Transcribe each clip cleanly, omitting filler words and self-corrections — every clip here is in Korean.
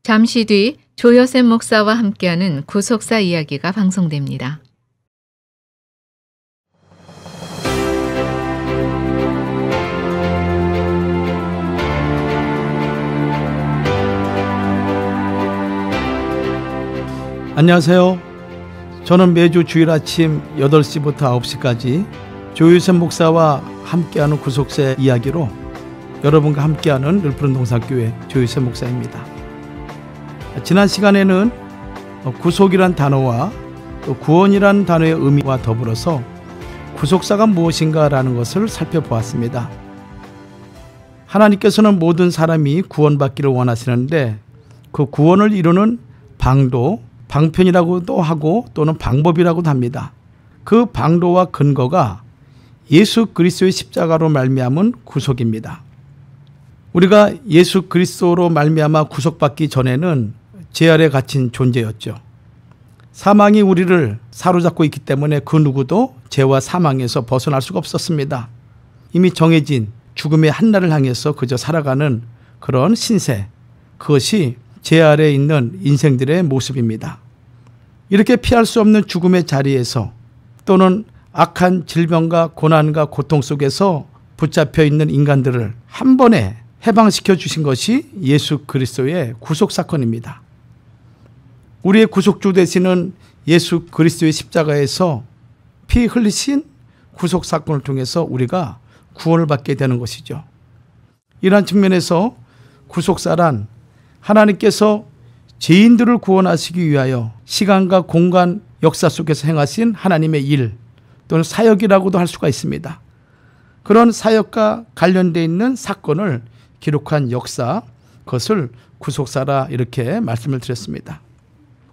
잠시 뒤 조여셉 목사와 함께하는 구속사 이야기가 방송됩니다. 안녕하세요. 저는 매주 주일 아침 8시부터 9시까지 조여셉 목사와 함께하는 구속사 이야기로 여러분과 함께하는 늘푸른 동산교회 조여셉 목사입니다. 지난 시간에는 구속이란 단어와 또 구원이란 단어의 의미와 더불어서 구속사가 무엇인가라는 것을 살펴보았습니다. 하나님께서는 모든 사람이 구원받기를 원하시는데 그 구원을 이루는 방도 방편이라고도 하고 또는 방법이라고도 합니다. 그 방도와 근거가 예수 그리스도의 십자가로 말미암은 구속입니다. 우리가 예수 그리스도로 말미암아 구속받기 전에는 죄 아래 갇힌 존재였죠. 사망이 우리를 사로잡고 있기 때문에 그 누구도 죄와 사망에서 벗어날 수가 없었습니다. 이미 정해진 죽음의 한날을 향해서 그저 살아가는 그런 신세, 그것이 죄 아래에 있는 인생들의 모습입니다. 이렇게 피할 수 없는 죽음의 자리에서 또는 악한 질병과 고난과 고통 속에서 붙잡혀 있는 인간들을 한 번에 해방시켜 주신 것이 예수 그리스도의 구속 사건입니다. 우리의 구속주 되시는 예수 그리스도의 십자가에서 피 흘리신 구속 사건을 통해서 우리가 구원을 받게 되는 것이죠. 이러한 측면에서 구속사란 하나님께서 죄인들을 구원하시기 위하여 시간과 공간 역사 속에서 행하신 하나님의 일 또는 사역이라고도 할 수가 있습니다. 그런 사역과 관련되어 있는 사건을 기록한 역사, 그것을 구속사라 이렇게 말씀을 드렸습니다.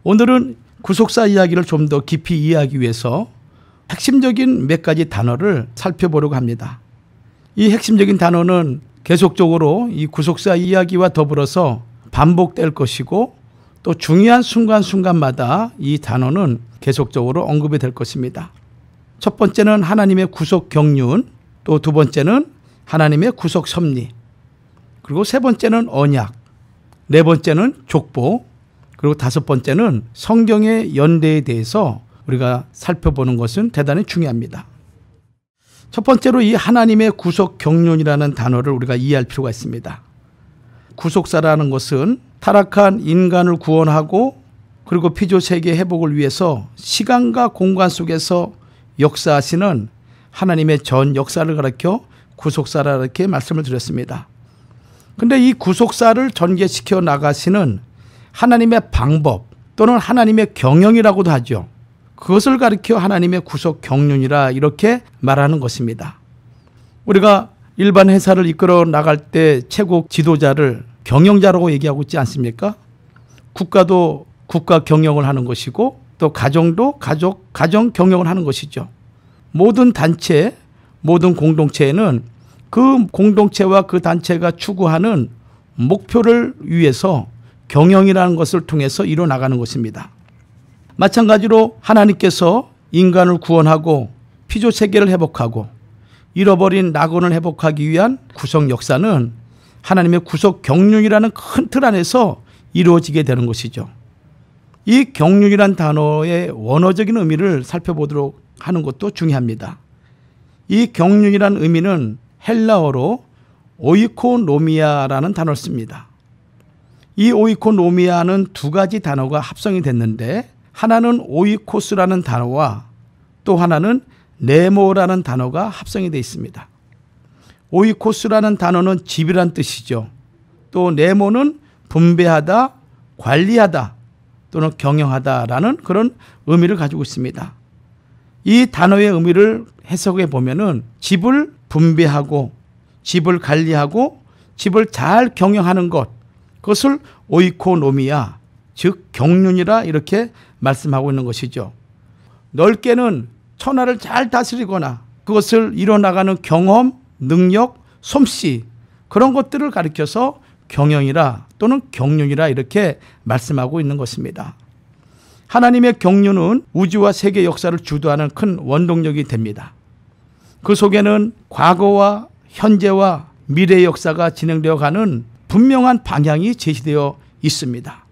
오늘은 구속사 이야기를 좀 더 깊이 이해하기 위해서 핵심적인 몇 가지 단어를 살펴보려고 합니다. 이 핵심적인 단어는 계속적으로 이 구속사 이야기와 더불어서 반복될 것이고 또 중요한 순간순간마다 이 단어는 계속적으로 언급이 될 것입니다. 첫 번째는 하나님의 구속 경륜, 또 두 번째는 하나님의 구속 섭리, 그리고 세 번째는 언약, 네 번째는 족보, 그리고 다섯 번째는 성경의 연대에 대해서 우리가 살펴보는 것은 대단히 중요합니다. 첫 번째로 이 하나님의 구속 경륜이라는 단어를 우리가 이해할 필요가 있습니다. 구속사라는 것은 타락한 인간을 구원하고 그리고 피조 세계 회복을 위해서 시간과 공간 속에서 역사하시는 하나님의 전 역사를 가리켜 구속사라 이렇게 말씀을 드렸습니다. 그런데 이 구속사를 전개시켜 나가시는 하나님의 방법 또는 하나님의 경영이라고도 하죠. 그것을 가리켜 하나님의 구속 경륜이라 이렇게 말하는 것입니다. 우리가 일반 회사를 이끌어 나갈 때 최고 지도자를 경영자라고 얘기하고 있지 않습니까? 국가도 국가 경영을 하는 것이고 또 가정도 가정 경영을 하는 것이죠. 모든 단체, 모든 공동체에는 그 공동체와 그 단체가 추구하는 목표를 위해서 경영이라는 것을 통해서 이뤄 나가는 것입니다. 마찬가지로 하나님께서 인간을 구원하고 피조 세계를 회복하고 잃어버린 낙원을 회복하기 위한 구속 역사는 하나님의 구속 경륜이라는 큰 틀 안에서 이루어지게 되는 것이죠. 이 경륜이란 단어의 원어적인 의미를 살펴보도록 하는 것도 중요합니다. 이 경륜이란 의미는 헬라어로 오이코노미아라는 단어를 씁니다. 이 오이코노미아는 두 가지 단어가 합성이 됐는데 하나는 오이코스라는 단어와 또 하나는 네모라는 단어가 합성이 되어 있습니다. 오이코스라는 단어는 집이란 뜻이죠. 또 네모는 분배하다, 관리하다 또는 경영하다라는 그런 의미를 가지고 있습니다. 이 단어의 의미를 해석해 보면은 집을 분배하고 집을 관리하고 집을 잘 경영하는 것, 그것을 오이코노미아, 즉 경륜이라 이렇게 말씀하고 있는 것이죠. 넓게는 천하를 잘 다스리거나 그것을 이뤄나가는 경험, 능력, 솜씨 그런 것들을 가리켜서 경영이라 또는 경륜이라 이렇게 말씀하고 있는 것입니다. 하나님의 경륜은 우주와 세계 역사를 주도하는 큰 원동력이 됩니다. 그 속에는 과거와 현재와 미래의 역사가 진행되어 가는 분명한 방향이 제시되어 있습니다.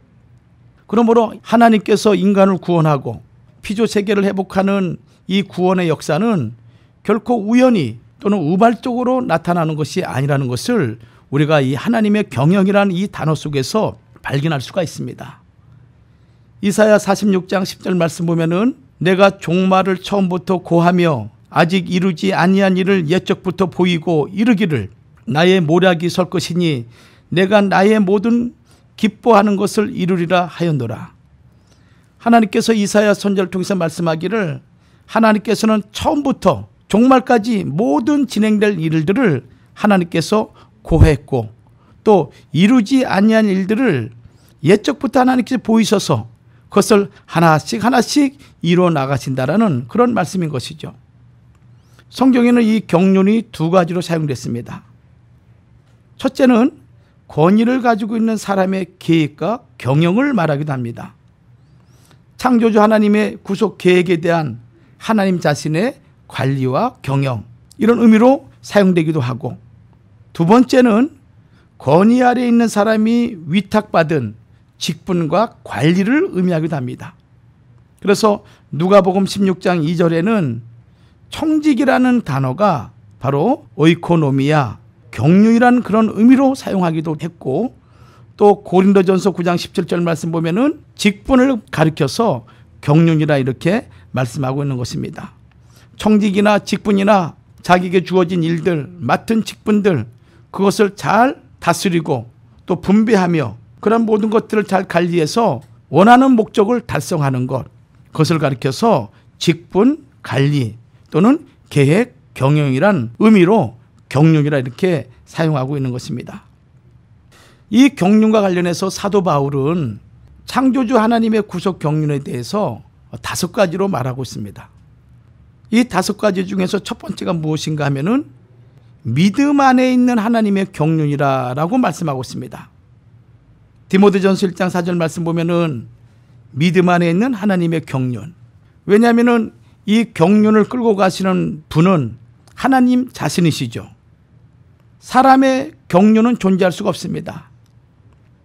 그러므로 하나님께서 인간을 구원하고 피조 세계를 회복하는 이 구원의 역사는 결코 우연히 또는 우발적으로 나타나는 것이 아니라는 것을 우리가 이 하나님의 경영이라는 이 단어 속에서 발견할 수가 있습니다. 이사야 46장 10절 말씀 보면은 내가 종말을 처음부터 고하며 아직 이루지 아니한 일을 옛적부터 보이고 이르기를 나의 모략이 설 것이니 내가 나의 모든 기뻐하는 것을 이루리라 하였노라. 하나님께서 이사야 선지자를 통해서 말씀하기를 하나님께서는 처음부터 종말까지 모든 진행될 일들을 하나님께서 고했고 또 이루지 아니한 일들을 옛적부터 하나님께서 보이셔서 그것을 하나씩 하나씩 이루어 나가신다라는 그런 말씀인 것이죠. 성경에는 이 경륜이 두 가지로 사용됐습니다. 첫째는 권위를 가지고 있는 사람의 계획과 경영을 말하기도 합니다. 창조주 하나님의 구속 계획에 대한 하나님 자신의 관리와 경영, 이런 의미로 사용되기도 하고, 두 번째는 권위 아래에 있는 사람이 위탁받은 직분과 관리를 의미하기도 합니다. 그래서 누가복음 16장 2절에는 청직이라는 단어가 바로 오이코노미아, 경륜이라는 그런 의미로 사용하기도 했고, 또 고린도전서 9장 17절 말씀 보면은 직분을 가리켜서 경륜이라 이렇게 말씀하고 있는 것입니다. 청직이나 직분이나 자기에게 주어진 일들, 맡은 직분들, 그것을 잘 다스리고 또 분배하며 그런 모든 것들을 잘 관리해서 원하는 목적을 달성하는 것, 그것을 가리켜서 직분, 관리 또는 계획, 경영이란 의미로 경륜이라 이렇게 사용하고 있는 것입니다. 이 경륜과 관련해서 사도 바울은 창조주 하나님의 구속 경륜에 대해서 5가지로 말하고 있습니다. 이 5가지 중에서 첫 번째가 무엇인가 하면은 믿음 안에 있는 하나님의 경륜이라고 말씀하고 있습니다. 디모데전서 1장 4절 말씀 보면은 믿음 안에 있는 하나님의 경륜. 왜냐하면은 이 경륜을 끌고 가시는 분은 하나님 자신이시죠. 사람의 경륜은 존재할 수가 없습니다.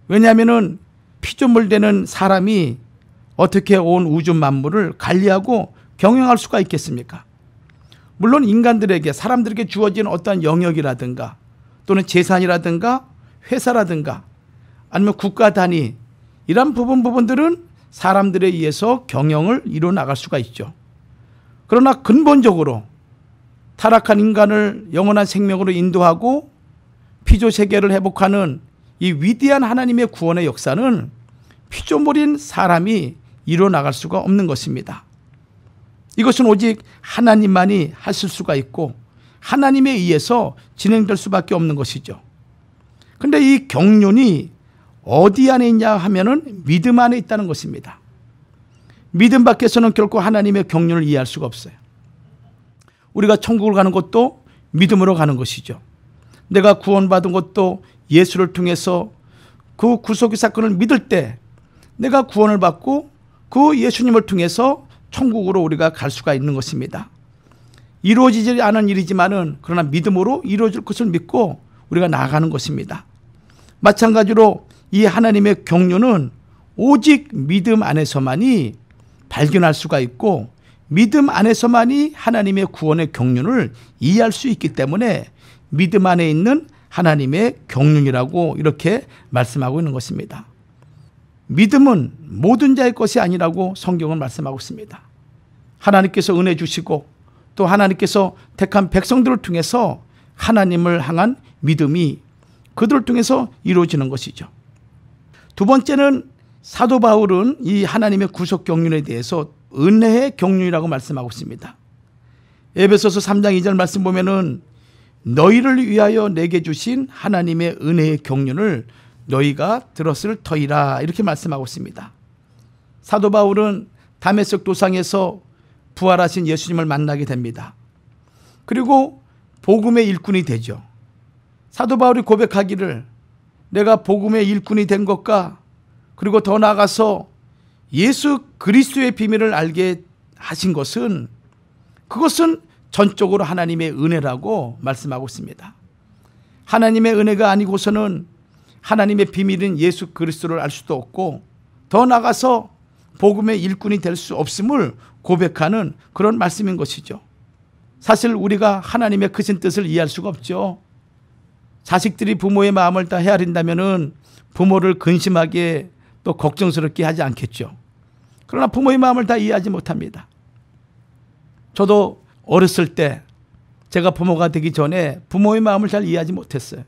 왜냐하면은 피조물 되는 사람이 어떻게 온 우주 만물을 관리하고 경영할 수가 있겠습니까? 물론 인간들에게, 사람들에게 주어진 어떤 영역이라든가 또는 재산이라든가 회사라든가 아니면 국가 단위, 이런 부분들은 사람들에 의해서 경영을 이루어 나갈 수가 있죠. 그러나 근본적으로 타락한 인간을 영원한 생명으로 인도하고 피조 세계를 회복하는 이 위대한 하나님의 구원의 역사는 피조물인 사람이 이루어 나갈 수가 없는 것입니다. 이것은 오직 하나님만이 하실 수가 있고 하나님에 의해서 진행될 수밖에 없는 것이죠. 그런데 이 경륜이 어디 안에 있냐 하면은 믿음 안에 있다는 것입니다. 믿음 밖에서는 결코 하나님의 경륜을 이해할 수가 없어요. 우리가 천국을 가는 것도 믿음으로 가는 것이죠. 내가 구원받은 것도 예수를 통해서 그 구속의 사건을 믿을 때 내가 구원을 받고 그 예수님을 통해서 천국으로 우리가 갈 수가 있는 것입니다. 이루어지지 않은 일이지만은 그러나 믿음으로 이루어질 것을 믿고 우리가 나아가는 것입니다. 마찬가지로 이 하나님의 경륜은 오직 믿음 안에서만이 발견할 수가 있고 믿음 안에서만이 하나님의 구원의 경륜을 이해할 수 있기 때문에 믿음 안에 있는 하나님의 경륜이라고 이렇게 말씀하고 있는 것입니다. 믿음은 모든 자의 것이 아니라고 성경은 말씀하고 있습니다. 하나님께서 은혜 주시고 또 하나님께서 택한 백성들을 통해서 하나님을 향한 믿음이 그들을 통해서 이루어지는 것이죠. 두 번째는 사도 바울은 이 하나님의 구속 경륜에 대해서 은혜의 경륜이라고 말씀하고 있습니다. 에베소서 3장 2절 말씀 보면은 너희를 위하여 내게 주신 하나님의 은혜의 경륜을 너희가 들었을 터이라 이렇게 말씀하고 있습니다. 사도 바울은 다메섹 도상에서 부활하신 예수님을 만나게 됩니다. 그리고 복음의 일꾼이 되죠. 사도 바울이 고백하기를 내가 복음의 일꾼이 된 것과 그리고 더 나아가서 예수 그리스도의 비밀을 알게 하신 것은 그것은 전적으로 하나님의 은혜라고 말씀하고 있습니다. 하나님의 은혜가 아니고서는 하나님의 비밀인 예수 그리스도를 알 수도 없고 더 나가서 복음의 일꾼이 될 수 없음을 고백하는 그런 말씀인 것이죠. 사실 우리가 하나님의 크신 뜻을 이해할 수가 없죠. 자식들이 부모의 마음을 다 헤아린다면은 부모를 근심하게 또 걱정스럽게 하지 않겠죠. 그러나 부모의 마음을 다 이해하지 못합니다. 저도 어렸을 때 제가 부모가 되기 전에 부모의 마음을 잘 이해하지 못했어요.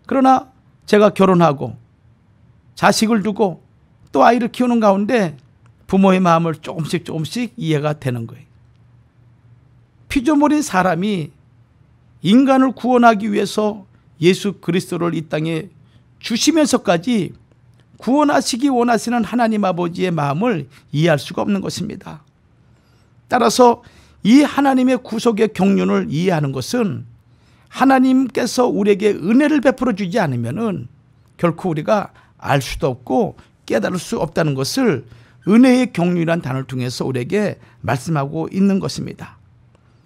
그러나 제가 결혼하고 자식을 두고 또 아이를 키우는 가운데 부모의 마음을 조금씩 이해가 되는 거예요. 피조물인 사람이 인간을 구원하기 위해서 예수 그리스도를 이 땅에 주시면서까지 구원하시기 원하시는 하나님 아버지의 마음을 이해할 수가 없는 것입니다. 따라서 이 하나님의 구속의 경륜을 이해하는 것은 하나님께서 우리에게 은혜를 베풀어 주지 않으면은 결코 우리가 알 수도 없고 깨달을 수 없다는 것을 은혜의 경륜이라는 단어를 통해서 우리에게 말씀하고 있는 것입니다.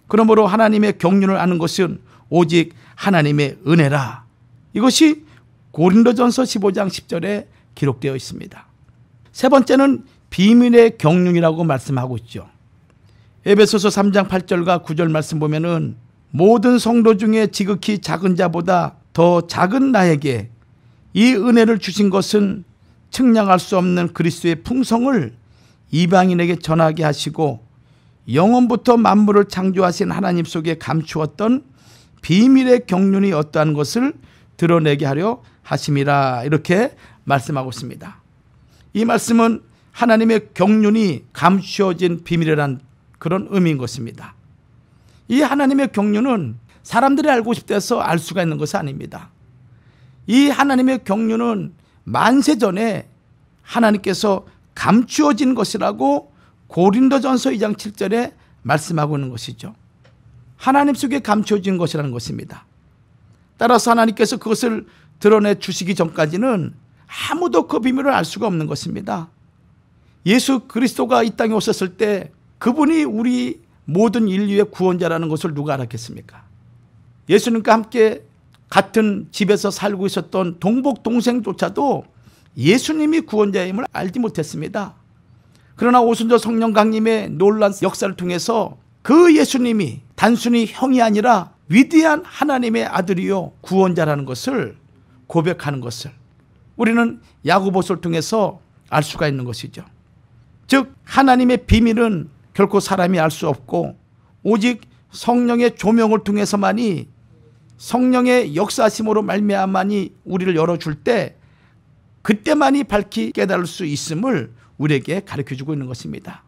그러므로 하나님의 경륜을 아는 것은 오직 하나님의 은혜라. 이것이 고린도전서 15장 10절에 기록되어 있습니다. 세 번째는 비밀의 경륜이라고 말씀하고 있죠. 에베소서 3장 8절과 9절 말씀 보면은 모든 성도 중에 지극히 작은 자보다 더 작은 나에게 이 은혜를 주신 것은 측량할 수 없는 그리스도의 풍성을 이방인에게 전하게 하시고 영원부터 만물을 창조하신 하나님 속에 감추었던 비밀의 경륜이 어떠한 것을 드러내게 하려 하심이라. 이렇게 말씀하고 있습니다. 이 말씀은 하나님의 경륜이 감추어진 비밀이란 그런 의미인 것입니다. 이 하나님의 경륜은 사람들이 알고 싶대서 알 수가 있는 것이 아닙니다. 이 하나님의 경륜은 만세전에 하나님께서 감추어진 것이라고 고린도전서 2장 7절에 말씀하고 있는 것이죠. 하나님 속에 감추어진 것이라는 것입니다. 따라서 하나님께서 그것을 드러내 주시기 전까지는 아무도 그 비밀을 알 수가 없는 것입니다. 예수 그리스도가 이 땅에 오셨을 때 그분이 우리 모든 인류의 구원자라는 것을 누가 알았겠습니까? 예수님과 함께 같은 집에서 살고 있었던 동복 동생조차도 예수님이 구원자임을 알지 못했습니다. 그러나 오순절 성령 강림의 놀라운 역사를 통해서 그 예수님이 단순히 형이 아니라 위대한 하나님의 아들이요 구원자라는 것을 고백하는 것을 우리는 야고보서를 통해서 알 수가 있는 것이죠. 즉 하나님의 비밀은 결코 사람이 알 수 없고 오직 성령의 조명을 통해서만이 성령의 역사하심으로 말미암아만이 우리를 열어줄 때 그때만이 밝히 깨달을 수 있음을 우리에게 가르쳐주고 있는 것입니다.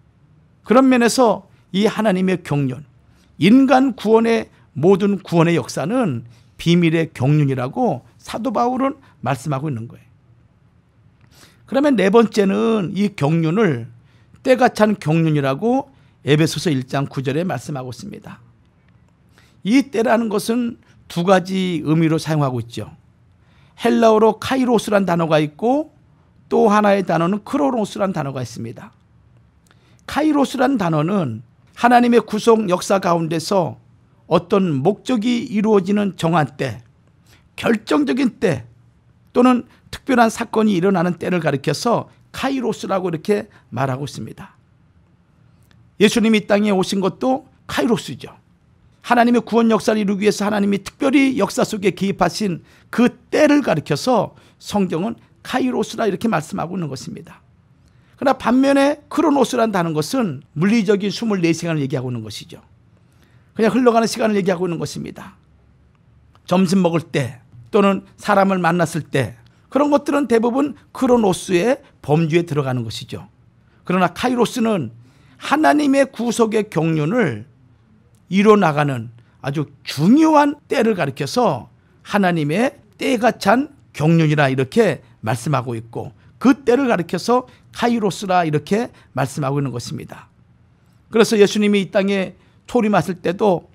그런 면에서 이 하나님의 경륜, 인간 구원의 모든 구원의 역사는 비밀의 경륜이라고 사도 바울은 말씀하고 있는 거예요. 그러면 네 번째는 이 경륜을 때가 찬 경륜이라고 에베소서 1장 9절에 말씀하고 있습니다. 이 때라는 것은 두 가지 의미로 사용하고 있죠. 헬라어로 카이로스란 단어가 있고 또 하나의 단어는 크로노스란 단어가 있습니다. 카이로스란 단어는 하나님의 구속 역사 가운데서 어떤 목적이 이루어지는 정한 때, 결정적인 때 또는 특별한 사건이 일어나는 때를 가리켜서 카이로스라고 이렇게 말하고 있습니다. 예수님이 이 땅에 오신 것도 카이로스죠. 하나님의 구원 역사를 이루기 위해서 하나님이 특별히 역사 속에 개입하신 그 때를 가리켜서 성경은 카이로스라 이렇게 말씀하고 있는 것입니다. 그러나 반면에 크로노스라는 다는 것은 물리적인 24시간을 얘기하고 있는 것이죠. 그냥 흘러가는 시간을 얘기하고 있는 것입니다. 점심 먹을 때 또는 사람을 만났을 때 그런 것들은 대부분 크로노스의 범주에 들어가는 것이죠. 그러나 카이로스는 하나님의 구속의 경륜을 이뤄나가는 아주 중요한 때를 가리켜서 하나님의 때가 찬 경륜이라 이렇게 말씀하고 있고 그 때를 가리켜서 카이로스라 이렇게 말씀하고 있는 것입니다. 그래서 예수님이 이 땅에 초림하실 때도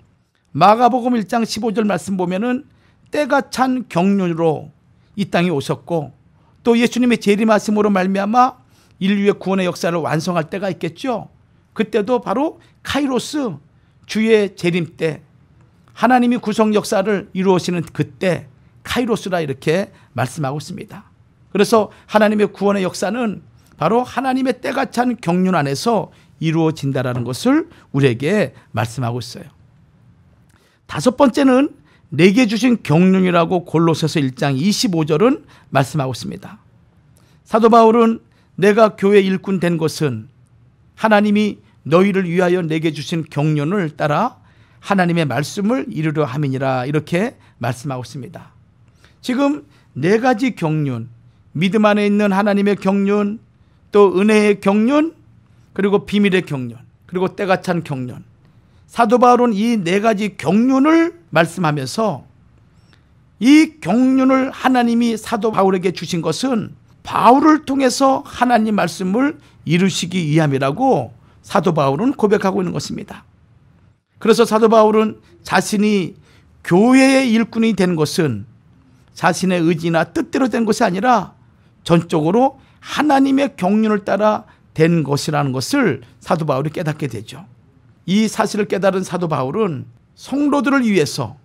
마가복음 1장 15절 말씀 보면은 때가 찬 경륜으로 이 땅에 오셨고 또 예수님의 재림하심으로 말미암아 인류의 구원의 역사를 완성할 때가 있겠죠. 그때도 바로 카이로스 주의 재림 때 하나님이 구속 역사를 이루어지는 그때 카이로스라 이렇게 말씀하고 있습니다. 그래서 하나님의 구원의 역사는 바로 하나님의 때가 찬 경륜 안에서 이루어진다라는 것을 우리에게 말씀하고 있어요. 다섯 번째는 내게 주신 경륜이라고 골로새서 1장 25절은 말씀하고 있습니다. 사도 바울은 내가 교회 일꾼 된 것은 하나님이 너희를 위하여 내게 주신 경륜을 따라 하나님의 말씀을 이루려 함이니라 이렇게 말씀하고 있습니다. 지금 네 가지 경륜, 믿음 안에 있는 하나님의 경륜, 또 은혜의 경륜, 그리고 비밀의 경륜, 그리고 때가 찬 경륜. 사도 바울은 이 네 가지 경륜을 말씀하면서 이 경륜을 하나님이 사도 바울에게 주신 것은 바울을 통해서 하나님 말씀을 이루시기 위함이라고 사도 바울은 고백하고 있는 것입니다. 그래서 사도 바울은 자신이 교회의 일꾼이 된 것은 자신의 의지나 뜻대로 된 것이 아니라 전적으로 하나님의 경륜을 따라 된 것이라는 것을 사도 바울이 깨닫게 되죠. 이 사실을 깨달은 사도 바울은 성도들을 위해서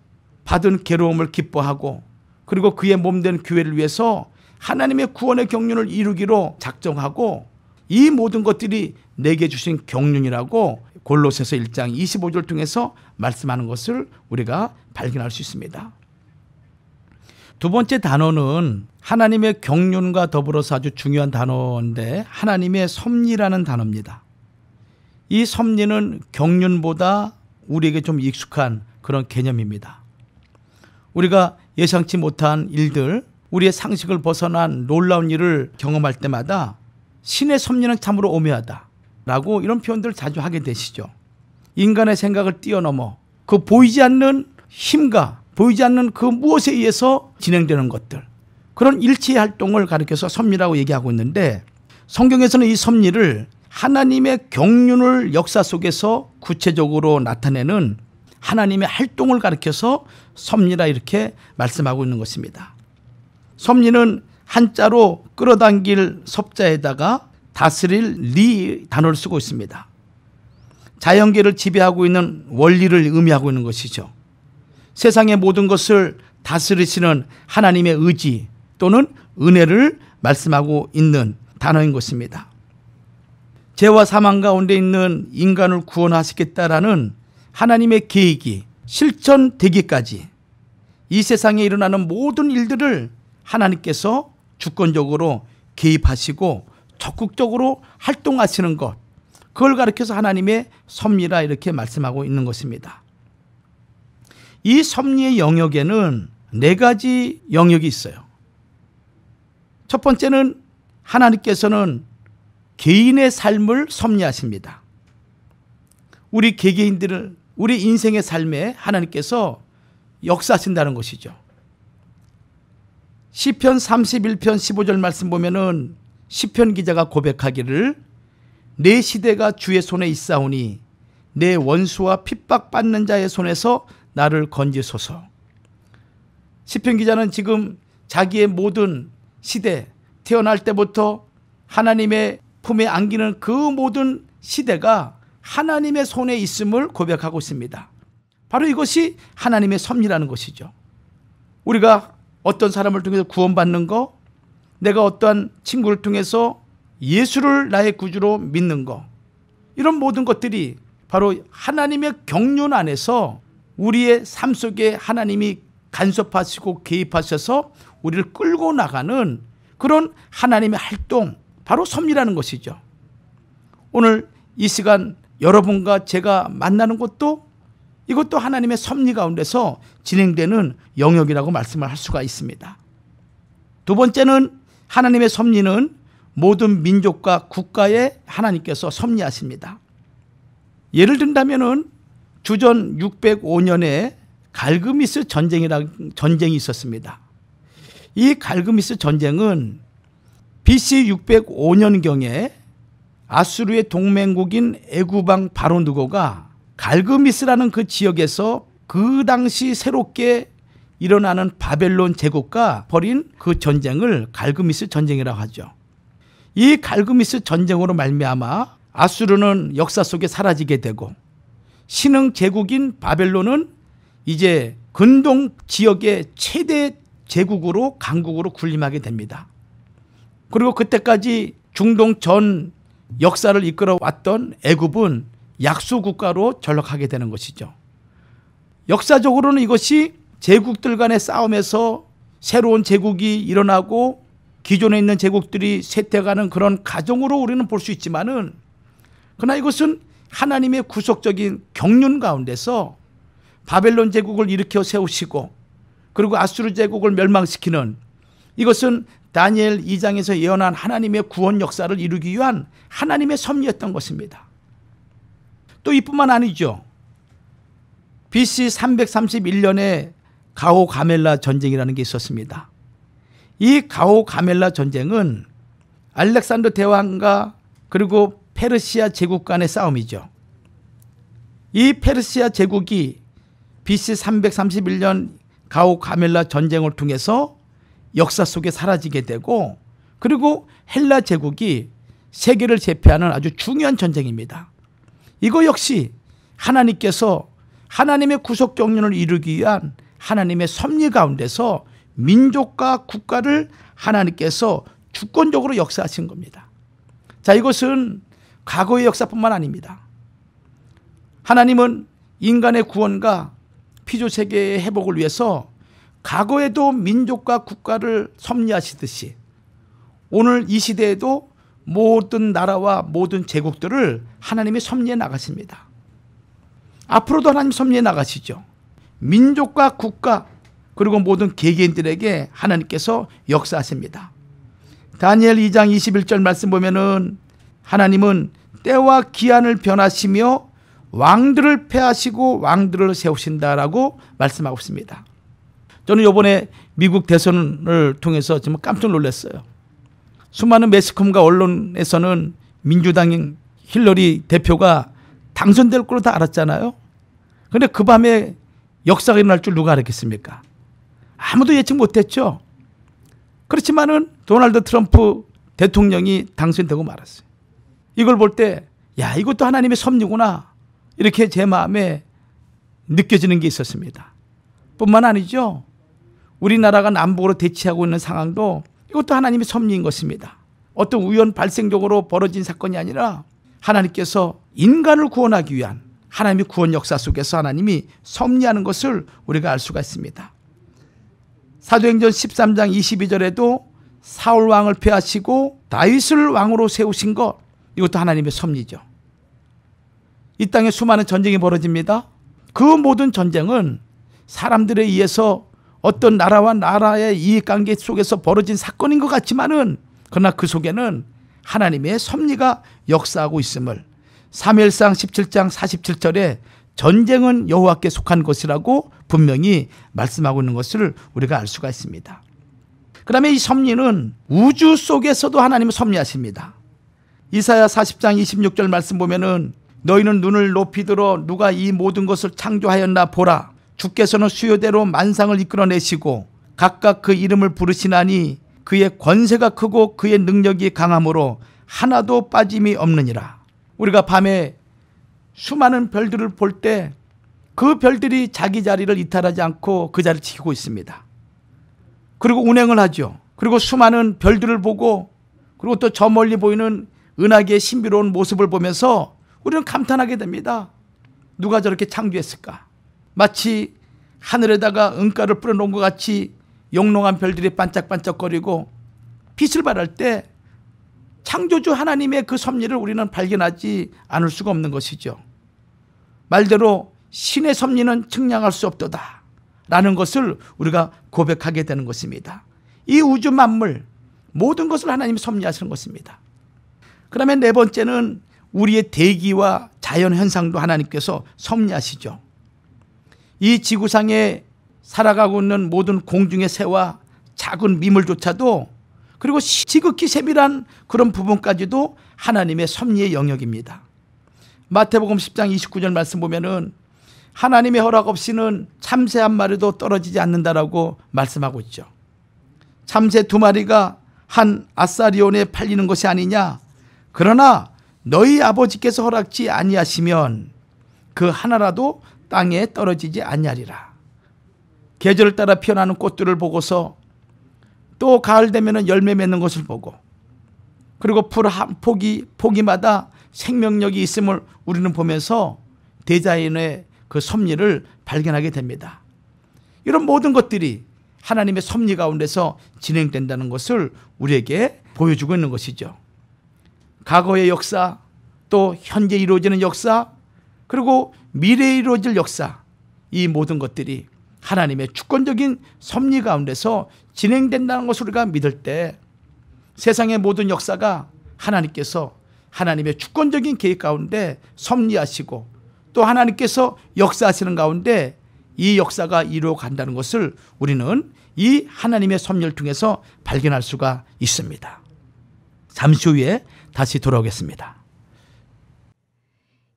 받은 괴로움을 기뻐하고 그리고 그의 몸된 교회를 위해서 하나님의 구원의 경륜을 이루기로 작정하고 이 모든 것들이 내게 주신 경륜이라고 골로새서 1장 25절 통해서 말씀하는 것을 우리가 발견할 수 있습니다. 두 번째 단어는 하나님의 경륜과 더불어서 아주 중요한 단어인데 하나님의 섭리라는 단어입니다. 이 섭리는 경륜보다 우리에게 좀 익숙한 그런 개념입니다. 우리가 예상치 못한 일들, 우리의 상식을 벗어난 놀라운 일을 경험할 때마다 신의 섭리는 참으로 오묘하다라고 이런 표현들을 자주 하게 되시죠. 인간의 생각을 뛰어넘어 그 보이지 않는 힘과 보이지 않는 그 무엇에 의해서 진행되는 것들, 그런 일체의 활동을 가리켜서 섭리라고 얘기하고 있는데 성경에서는 이 섭리를 하나님의 경륜을 역사 속에서 구체적으로 나타내는 하나님의 활동을 가리켜서 섭리라 이렇게 말씀하고 있는 것입니다. 섭리는 한자로 끌어당길 섭자에다가 다스릴 리 단어를 쓰고 있습니다. 자연계를 지배하고 있는 원리를 의미하고 있는 것이죠. 세상의 모든 것을 다스리시는 하나님의 의지 또는 은혜를 말씀하고 있는 단어인 것입니다. 죄와 사망 가운데 있는 인간을 구원하시겠다라는 하나님의 계획이 실천되기까지 이 세상에 일어나는 모든 일들을 하나님께서 주권적으로 개입하시고 적극적으로 활동하시는 것, 그걸 가리켜서 하나님의 섭리라 이렇게 말씀하고 있는 것입니다. 이 섭리의 영역에는 네 가지 영역이 있어요. 첫 번째는 하나님께서는 개인의 삶을 섭리하십니다. 우리 개개인들을 우리 인생의 삶에 하나님께서 역사하신다는 것이죠. 시편 31편 15절 말씀 보면은 시편 기자가 고백하기를 내 시대가 주의 손에 있사오니 내 원수와 핍박받는 자의 손에서 나를 건지소서. 시편 기자는 지금 자기의 모든 시대, 태어날 때부터 하나님의 품에 안기는 그 모든 시대가 하나님의 손에 있음을 고백하고 있습니다. 바로 이것이 하나님의 섭리라는 것이죠. 우리가 어떤 사람을 통해서 구원받는 거, 내가 어떠한 친구를 통해서 예수를 나의 구주로 믿는 거, 이런 모든 것들이 바로 하나님의 경륜 안에서 우리의 삶 속에 하나님이 간섭하시고 개입하셔서 우리를 끌고 나가는 그런 하나님의 활동, 바로 섭리라는 것이죠. 오늘 이 시간 여러분과 제가 만나는 것도 이것도 하나님의 섭리 가운데서 진행되는 영역이라고 말씀을 할 수가 있습니다. 두 번째는 하나님의 섭리는 모든 민족과 국가에 하나님께서 섭리하십니다. 예를 든다면은 주전 605년에 갈그미스 전쟁이 있었습니다. 이 갈그미스 전쟁은 BC 605년경에 아수르의 동맹국인 애굽왕 바로느고가 갈그미스라는 그 지역에서 그 당시 새롭게 일어나는 바벨론 제국과 벌인 그 전쟁을 갈그미스 전쟁이라고 하죠. 이 갈그미스 전쟁으로 말미암아 아수르는 역사 속에 사라지게 되고 신흥 제국인 바벨론은 이제 근동 지역의 최대 제국으로 강국으로 군림하게 됩니다. 그리고 그때까지 중동 전 역사를 이끌어 왔던 애굽은 약소 국가로 전락하게 되는 것이죠. 역사적으로는 이것이 제국들 간의 싸움에서 새로운 제국이 일어나고 기존에 있는 제국들이 쇠퇴가는 그런 과정으로 우리는 볼 수 있지만은, 그러나 이것은 하나님의 구속적인 경륜 가운데서 바벨론 제국을 일으켜 세우시고 그리고 아수르 제국을 멸망시키는, 이것은 다니엘 2장에서 예언한 하나님의 구원 역사를 이루기 위한 하나님의 섭리였던 것입니다. 또 이뿐만 아니죠. BC 331년에 가오 가멜라 전쟁이라는 게 있었습니다. 이 가오 가멜라 전쟁은 알렉산더 대왕과 그리고 페르시아 제국 간의 싸움이죠. 이 페르시아 제국이 BC 331년 가오 가멜라 전쟁을 통해서 역사 속에 사라지게 되고, 그리고 헬라 제국이 세계를 제패하는 아주 중요한 전쟁입니다. 이거 역시 하나님께서 하나님의 구속 경륜을 이루기 위한 하나님의 섭리 가운데서 민족과 국가를 하나님께서 주권적으로 역사하신 겁니다. 자, 이것은 과거의 역사뿐만 아닙니다. 하나님은 인간의 구원과 피조세계의 회복을 위해서 과거에도 민족과 국가를 섭리하시듯이 오늘 이 시대에도 모든 나라와 모든 제국들을 하나님이 섭리해 나가십니다. 앞으로도 하나님 섭리해 나가시죠. 민족과 국가 그리고 모든 개개인들에게 하나님께서 역사하십니다. 다니엘 2장 21절 말씀 보면은 하나님은 때와 기한을 변하시며 왕들을 패하시고 왕들을 세우신다라고 말씀하고 있습니다. 저는 이번에 미국 대선을 통해서 정말 깜짝 놀랐어요. 수많은 매스컴과 언론에서는 민주당 힐러리 대표가 당선될 걸로 다 알았잖아요. 그런데 그 밤에 역사가 일어날 줄 누가 알았겠습니까? 아무도 예측 못했죠. 그렇지만은 도널드 트럼프 대통령이 당선되고 말았어요. 이걸 볼 때, 야, 이것도 하나님의 섭리구나, 이렇게 제 마음에 느껴지는 게 있었습니다. 뿐만 아니죠. 우리나라가 남북으로 대치하고 있는 상황도 이것도 하나님의 섭리인 것입니다. 어떤 우연 발생적으로 벌어진 사건이 아니라 하나님께서 인간을 구원하기 위한 하나님의 구원 역사 속에서 하나님이 섭리하는 것을 우리가 알 수가 있습니다. 사도행전 13장 22절에도 사울 왕을 폐하시고 다윗을 왕으로 세우신 것, 이것도 하나님의 섭리죠. 이 땅에 수많은 전쟁이 벌어집니다. 그 모든 전쟁은 사람들에 의해서 어떤 나라와 나라의 이익관계 속에서 벌어진 사건인 것 같지만은, 그러나 그 속에는 하나님의 섭리가 역사하고 있음을 사무엘상 17장 47절에 전쟁은 여호와께 속한 것이라고 분명히 말씀하고 있는 것을 우리가 알 수가 있습니다. 그 다음에 이 섭리는 우주 속에서도 하나님은 섭리하십니다. 이사야 40장 26절 말씀 보면은 너희는 눈을 높이 들어 누가 이 모든 것을 창조하였나 보라. 주께서는 수요대로 만상을 이끌어내시고 각각 그 이름을 부르시나니 그의 권세가 크고 그의 능력이 강함으로 하나도 빠짐이 없느니라. 우리가 밤에 수많은 별들을 볼 때 그 별들이 자기 자리를 이탈하지 않고 그 자리를 지키고 있습니다. 그리고 운행을 하죠. 그리고 수많은 별들을 보고, 그리고 또 저 멀리 보이는 은하계의 신비로운 모습을 보면서 우리는 감탄하게 됩니다. 누가 저렇게 창조했을까? 마치 하늘에다가 은가를 뿌려놓은 것 같이 영롱한 별들이 반짝반짝거리고 빛을 발할 때 창조주 하나님의 그 섭리를 우리는 발견하지 않을 수가 없는 것이죠. 말대로 신의 섭리는 측량할 수 없도다 라는 것을 우리가 고백하게 되는 것입니다. 이 우주 만물 모든 것을 하나님이 섭리하시는 것입니다. 그다음에 네 번째는 우리의 대기와 자연 현상도 하나님께서 섭리하시죠. 이 지구상에 살아가고 있는 모든 공중의 새와 작은 미물조차도, 그리고 지극히 세밀한 그런 부분까지도 하나님의 섭리의 영역입니다. 마태복음 10장 29절 말씀 보면은 하나님의 허락 없이는 참새 한 마리도 떨어지지 않는다라고 말씀하고 있죠. 참새 2마리가 한 아사리온에 팔리는 것이 아니냐. 그러나 너희 아버지께서 허락지 아니하시면 그 하나라도 땅에 떨어지지 아니하리라. 계절을 따라 피어나는 꽃들을 보고서 또 가을 되면 열매 맺는 것을 보고 그리고 풀 한 포기마다 생명력이 있음을 우리는 보면서 대자연의 그 섭리를 발견하게 됩니다. 이런 모든 것들이 하나님의 섭리 가운데서 진행된다는 것을 우리에게 보여주고 있는 것이죠. 과거의 역사, 또 현재 이루어지는 역사, 그리고 미래에 이루어질 역사, 이 모든 것들이 하나님의 주권적인 섭리 가운데서 진행된다는 것을 우리가 믿을 때 세상의 모든 역사가 하나님께서 하나님의 주권적인 계획 가운데 섭리하시고 또 하나님께서 역사하시는 가운데 이 역사가 이루어 간다는 것을 우리는 이 하나님의 섭리를 통해서 발견할 수가 있습니다. 잠시 후에 다시 돌아오겠습니다.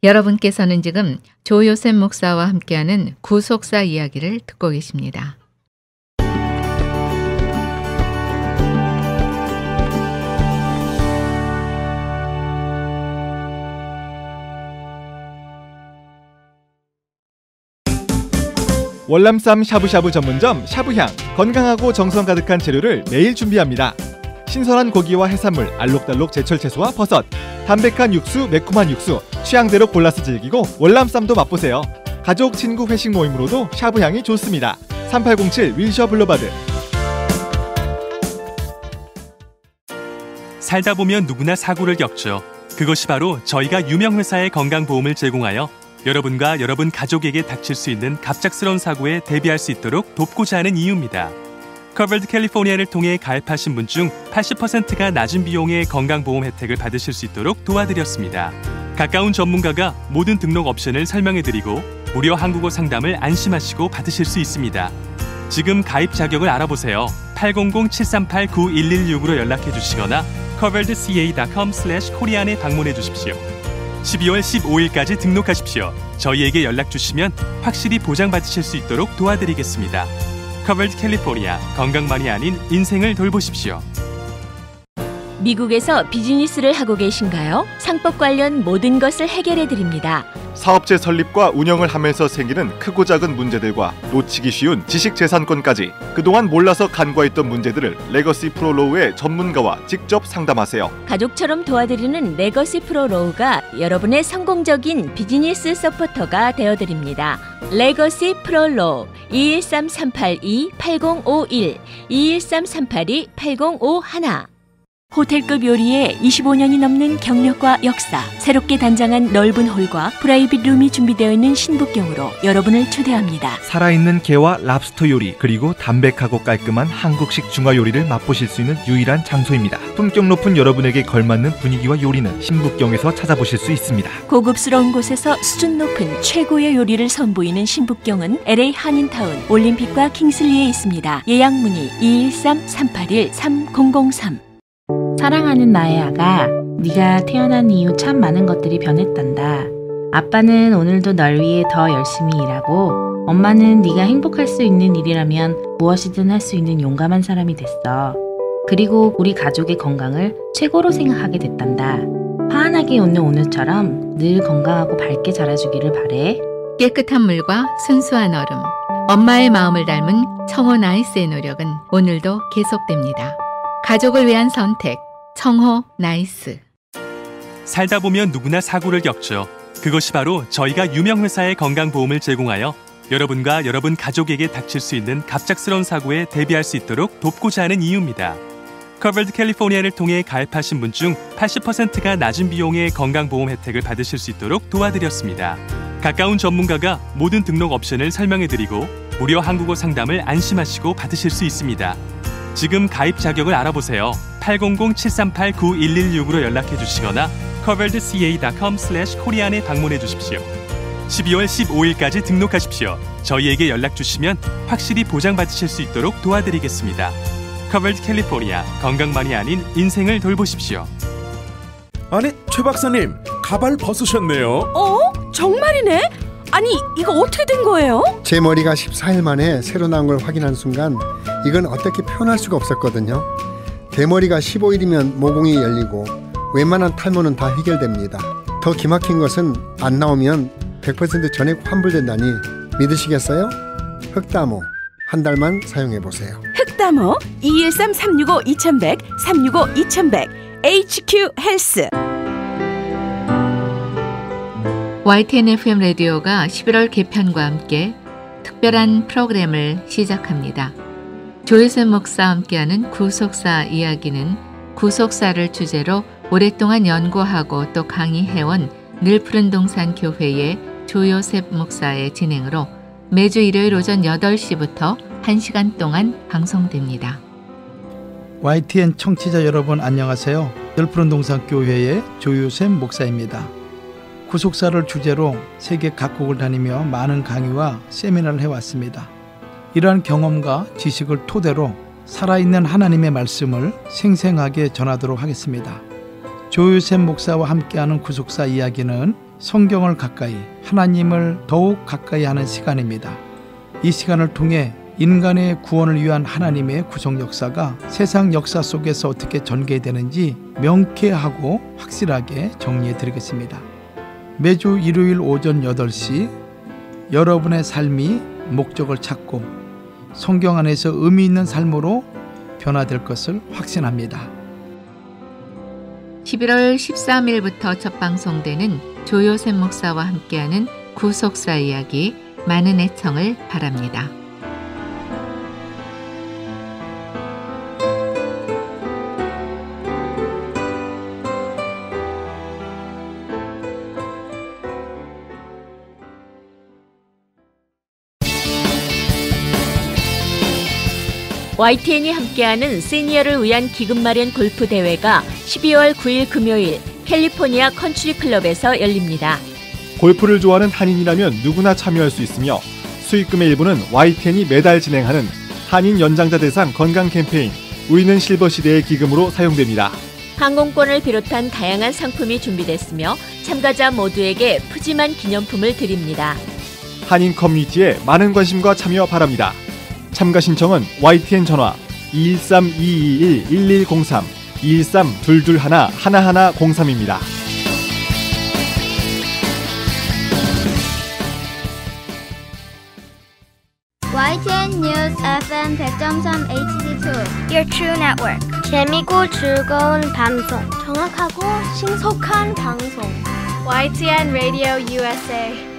여러분께서는 지금 조요셉 목사와 함께하는 구속사 이야기를 듣고 계십니다. 월남쌈 샤브샤브 전문점 샤브향, 건강하고 정성 가득한 재료를 매일 준비합니다. 신선한 고기와 해산물, 알록달록 제철 채소와 버섯, 담백한 육수, 매콤한 육수, 취향대로 골라서 즐기고 월남쌈도 맛보세요. 가족, 친구 회식 모임으로도 샤브향이 좋습니다. 3807 윌셔 블루바드. 살다 보면 누구나 사고를 겪죠. 그것이 바로 저희가 유명 회사의 건강보험을 제공하여 여러분과 여러분 가족에게 닥칠 수 있는 갑작스러운 사고에 대비할 수 있도록 돕고자 하는 이유입니다. 커버드 캘리포니아를 통해 가입하신 분 중 80%가 낮은 비용의 건강보험 혜택을 받으실 수 있도록 도와드렸습니다. 가까운 전문가가 모든 등록 옵션을 설명해드리고 무료 한국어 상담을 안심하시고 받으실 수 있습니다. 지금 가입 자격을 알아보세요. 800-738-9116으로 연락해 주시거나 coveredca.com/korean에 방문해 주십시오. 12월 15일까지 등록하십시오. 저희에게 연락 주시면 확실히 보장받으실 수 있도록 도와드리겠습니다. 커버드 캘리포니아, 건강만이 아닌 인생을 돌보십시오. 미국에서 비즈니스를 하고 계신가요? 상법 관련 모든 것을 해결해 드립니다. 사업체 설립과 운영을 하면서 생기는 크고 작은 문제들과 놓치기 쉬운 지식재산권까지 그동안 몰라서 간과했던 문제들을 레거시 프로로우의 전문가와 직접 상담하세요. 가족처럼 도와드리는 레거시 프로로우가 여러분의 성공적인 비즈니스 서포터가 되어드립니다. 레거시 프로로우 213-382-8051 213-382-8051. 호텔급 요리에 25년이 넘는 경력과 역사, 새롭게 단장한 넓은 홀과 프라이빗 룸이 준비되어 있는 신북경으로 여러분을 초대합니다. 살아있는 게와 랍스터 요리, 그리고 담백하고 깔끔한 한국식 중화 요리를 맛보실 수 있는 유일한 장소입니다. 품격 높은 여러분에게 걸맞는 분위기와 요리는 신북경에서 찾아보실 수 있습니다. 고급스러운 곳에서 수준 높은 최고의 요리를 선보이는 신북경은 LA 한인타운, 올림픽과 킹슬리에 있습니다. 예약 문의 213-381-3003. 사랑하는 나의 아가, 네가 태어난 이후 참 많은 것들이 변했단다. 아빠는 오늘도 널 위해 더 열심히 일하고, 엄마는 네가 행복할 수 있는 일이라면 무엇이든 할 수 있는 용감한 사람이 됐어. 그리고 우리 가족의 건강을 최고로 생각하게 됐단다. 환하게 웃는 오늘처럼 늘 건강하고 밝게 자라주기를 바래. 깨끗한 물과 순수한 얼음, 엄마의 마음을 닮은 청호 나이스의 노력은 오늘도 계속됩니다. 가족을 위한 선택, 청호 나이스. 살다 보면 누구나 사고를 겪죠. 그것이 바로 저희가 유명 회사의 건강보험을 제공하여 여러분과 여러분 가족에게 닥칠 수 있는 갑작스러운 사고에 대비할 수 있도록 돕고자 하는 이유입니다. 커버드 캘리포니아를 통해 가입하신 분 중 80%가 낮은 비용의 건강보험 혜택을 받으실 수 있도록 도와드렸습니다. 가까운 전문가가 모든 등록 옵션을 설명해드리고 무료 한국어 상담을 안심하시고 받으실 수 있습니다. 지금 가입 자격을 알아보세요. 800-738-9116으로 연락해 주시거나 coveredca.com/korean에 방문해 주십시오. 12월 15일까지 등록하십시오. 저희에게 연락 주시면 확실히 보장받으실 수 있도록 도와드리겠습니다. 커버드 캘리포니아, 건강만이 아닌 인생을 돌보십시오. 아니, 최 박사님, 가발 벗으셨네요. 정말이네? 아니, 이거 어떻게 된 거예요? 제 머리가 14일 만에 새로 나온 걸 확인한 순간 이건 어떻게 표현할 수가 없었거든요. 대머리가 15일이면 모공이 열리고 웬만한 탈모는 다 해결됩니다. 더 기막힌 것은 안 나오면 100% 전액 환불된다니 믿으시겠어요? 흑다모 한 달만 사용해보세요. 흑다모 213-365-2100 365-2100 HQ 헬스. YTN FM 라디오가 11월 개편과 함께 특별한 프로그램을 시작합니다. 조혜선 목사와 함께하는 구속사 이야기는 구속사를 주제로 오랫동안 연구하고 또 강의해온 늘푸른동산 교회의 조요셉 목사의 진행으로 매주 일요일 오전 8시부터 1시간 동안 방송됩니다. YTN 청취자 여러분 안녕하세요. 늘푸른동산 교회의 조요셉 목사입니다. 구속사를 주제로 세계 각국을 다니며 많은 강의와 세미나를 해왔습니다. 이러한 경험과 지식을 토대로 살아있는 하나님의 말씀을 생생하게 전하도록 하겠습니다. 조요셉 목사와 함께하는 구속사 이야기는 성경을 가까이, 하나님을 더욱 가까이 하는 시간입니다. 이 시간을 통해 인간의 구원을 위한 하나님의 구속 역사가 세상 역사 속에서 어떻게 전개되는지 명쾌하고 확실하게 정리해 드리겠습니다. 매주 일요일 오전 8시 여러분의 삶이 목적을 찾고 성경 안에서 의미 있는 삶으로 변화될 것을 확신합니다. 11월 13일부터 첫 방송되는 조요셉 목사와 함께하는 구속사 이야기 많은 애청을 바랍니다. YTN이 함께하는 시니어를 위한 기금 마련 골프 대회가 12월 9일 금요일 캘리포니아 컨트리 클럽에서 열립니다. 골프를 좋아하는 한인이라면 누구나 참여할 수 있으며 수익금의 일부는 YTN이 매달 진행하는 한인 연장자 대상 건강 캠페인 우리는 실버 시대의 기금으로 사용됩니다. 항공권을 비롯한 다양한 상품이 준비됐으며 참가자 모두에게 푸짐한 기념품을 드립니다. 한인 커뮤니티에 많은 관심과 참여 바랍니다. 참가 신청은 YTN 전화 213-221-1103 213-221-1103입니다. YTN News FM 100.3 HD2 Your True Network. 재미고 즐거운 방송, 정확하고 신속한 방송. YTN Radio USA.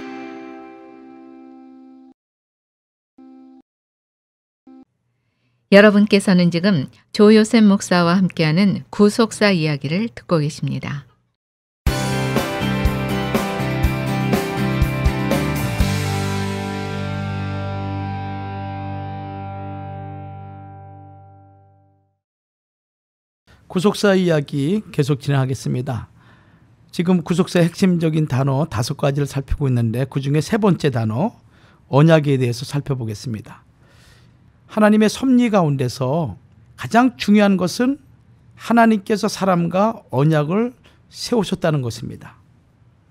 여러분께서는 지금 조요셉 목사와 함께하는 구속사 이야기를 듣고 계십니다. 구속사 이야기 계속 진행하겠습니다. 지금 구속사의 핵심적인 단어 5가지를 살피고 있는데 그중에 세 번째 단어 언약에 대해서 살펴보겠습니다. 하나님의 섭리 가운데서 가장 중요한 것은 하나님께서 사람과 언약을 세우셨다는 것입니다.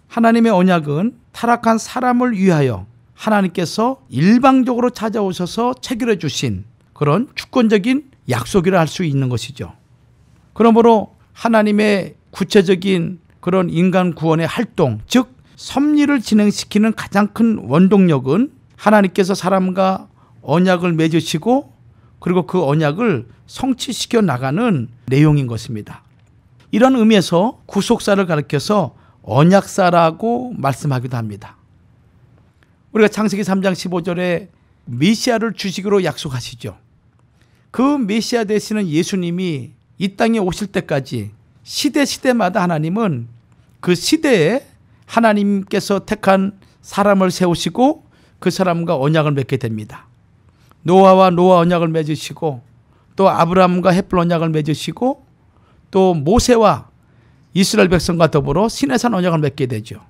하나님의 언약은 타락한 사람을 위하여 하나님께서 일방적으로 찾아오셔서 체결해 주신 그런 주권적인 약속이라 할 수 있는 것이죠. 그러므로 하나님의 구체적인 그런 인간 구원의 활동, 즉 섭리를 진행시키는 가장 큰 원동력은 하나님께서 사람과 언약을 맺으시고 그리고 그 언약을 성취시켜 나가는 내용인 것입니다. 이런 의미에서 구속사를 가리켜서 언약사라고 말씀하기도 합니다. 우리가 창세기 3장 15절에 메시아를 주시기로 약속하시죠. 그 메시아 되시는 예수님이 이 땅에 오실 때까지 시대마다 하나님은 그 시대에 하나님께서 택한 사람을 세우시고 그 사람과 언약을 맺게 됩니다. 노아와 노아 언약을 맺으시고 또 아브라함과 헷불 언약을 맺으시고 또 모세와 이스라엘 백성과 더불어 시내산 언약을 맺게 되죠.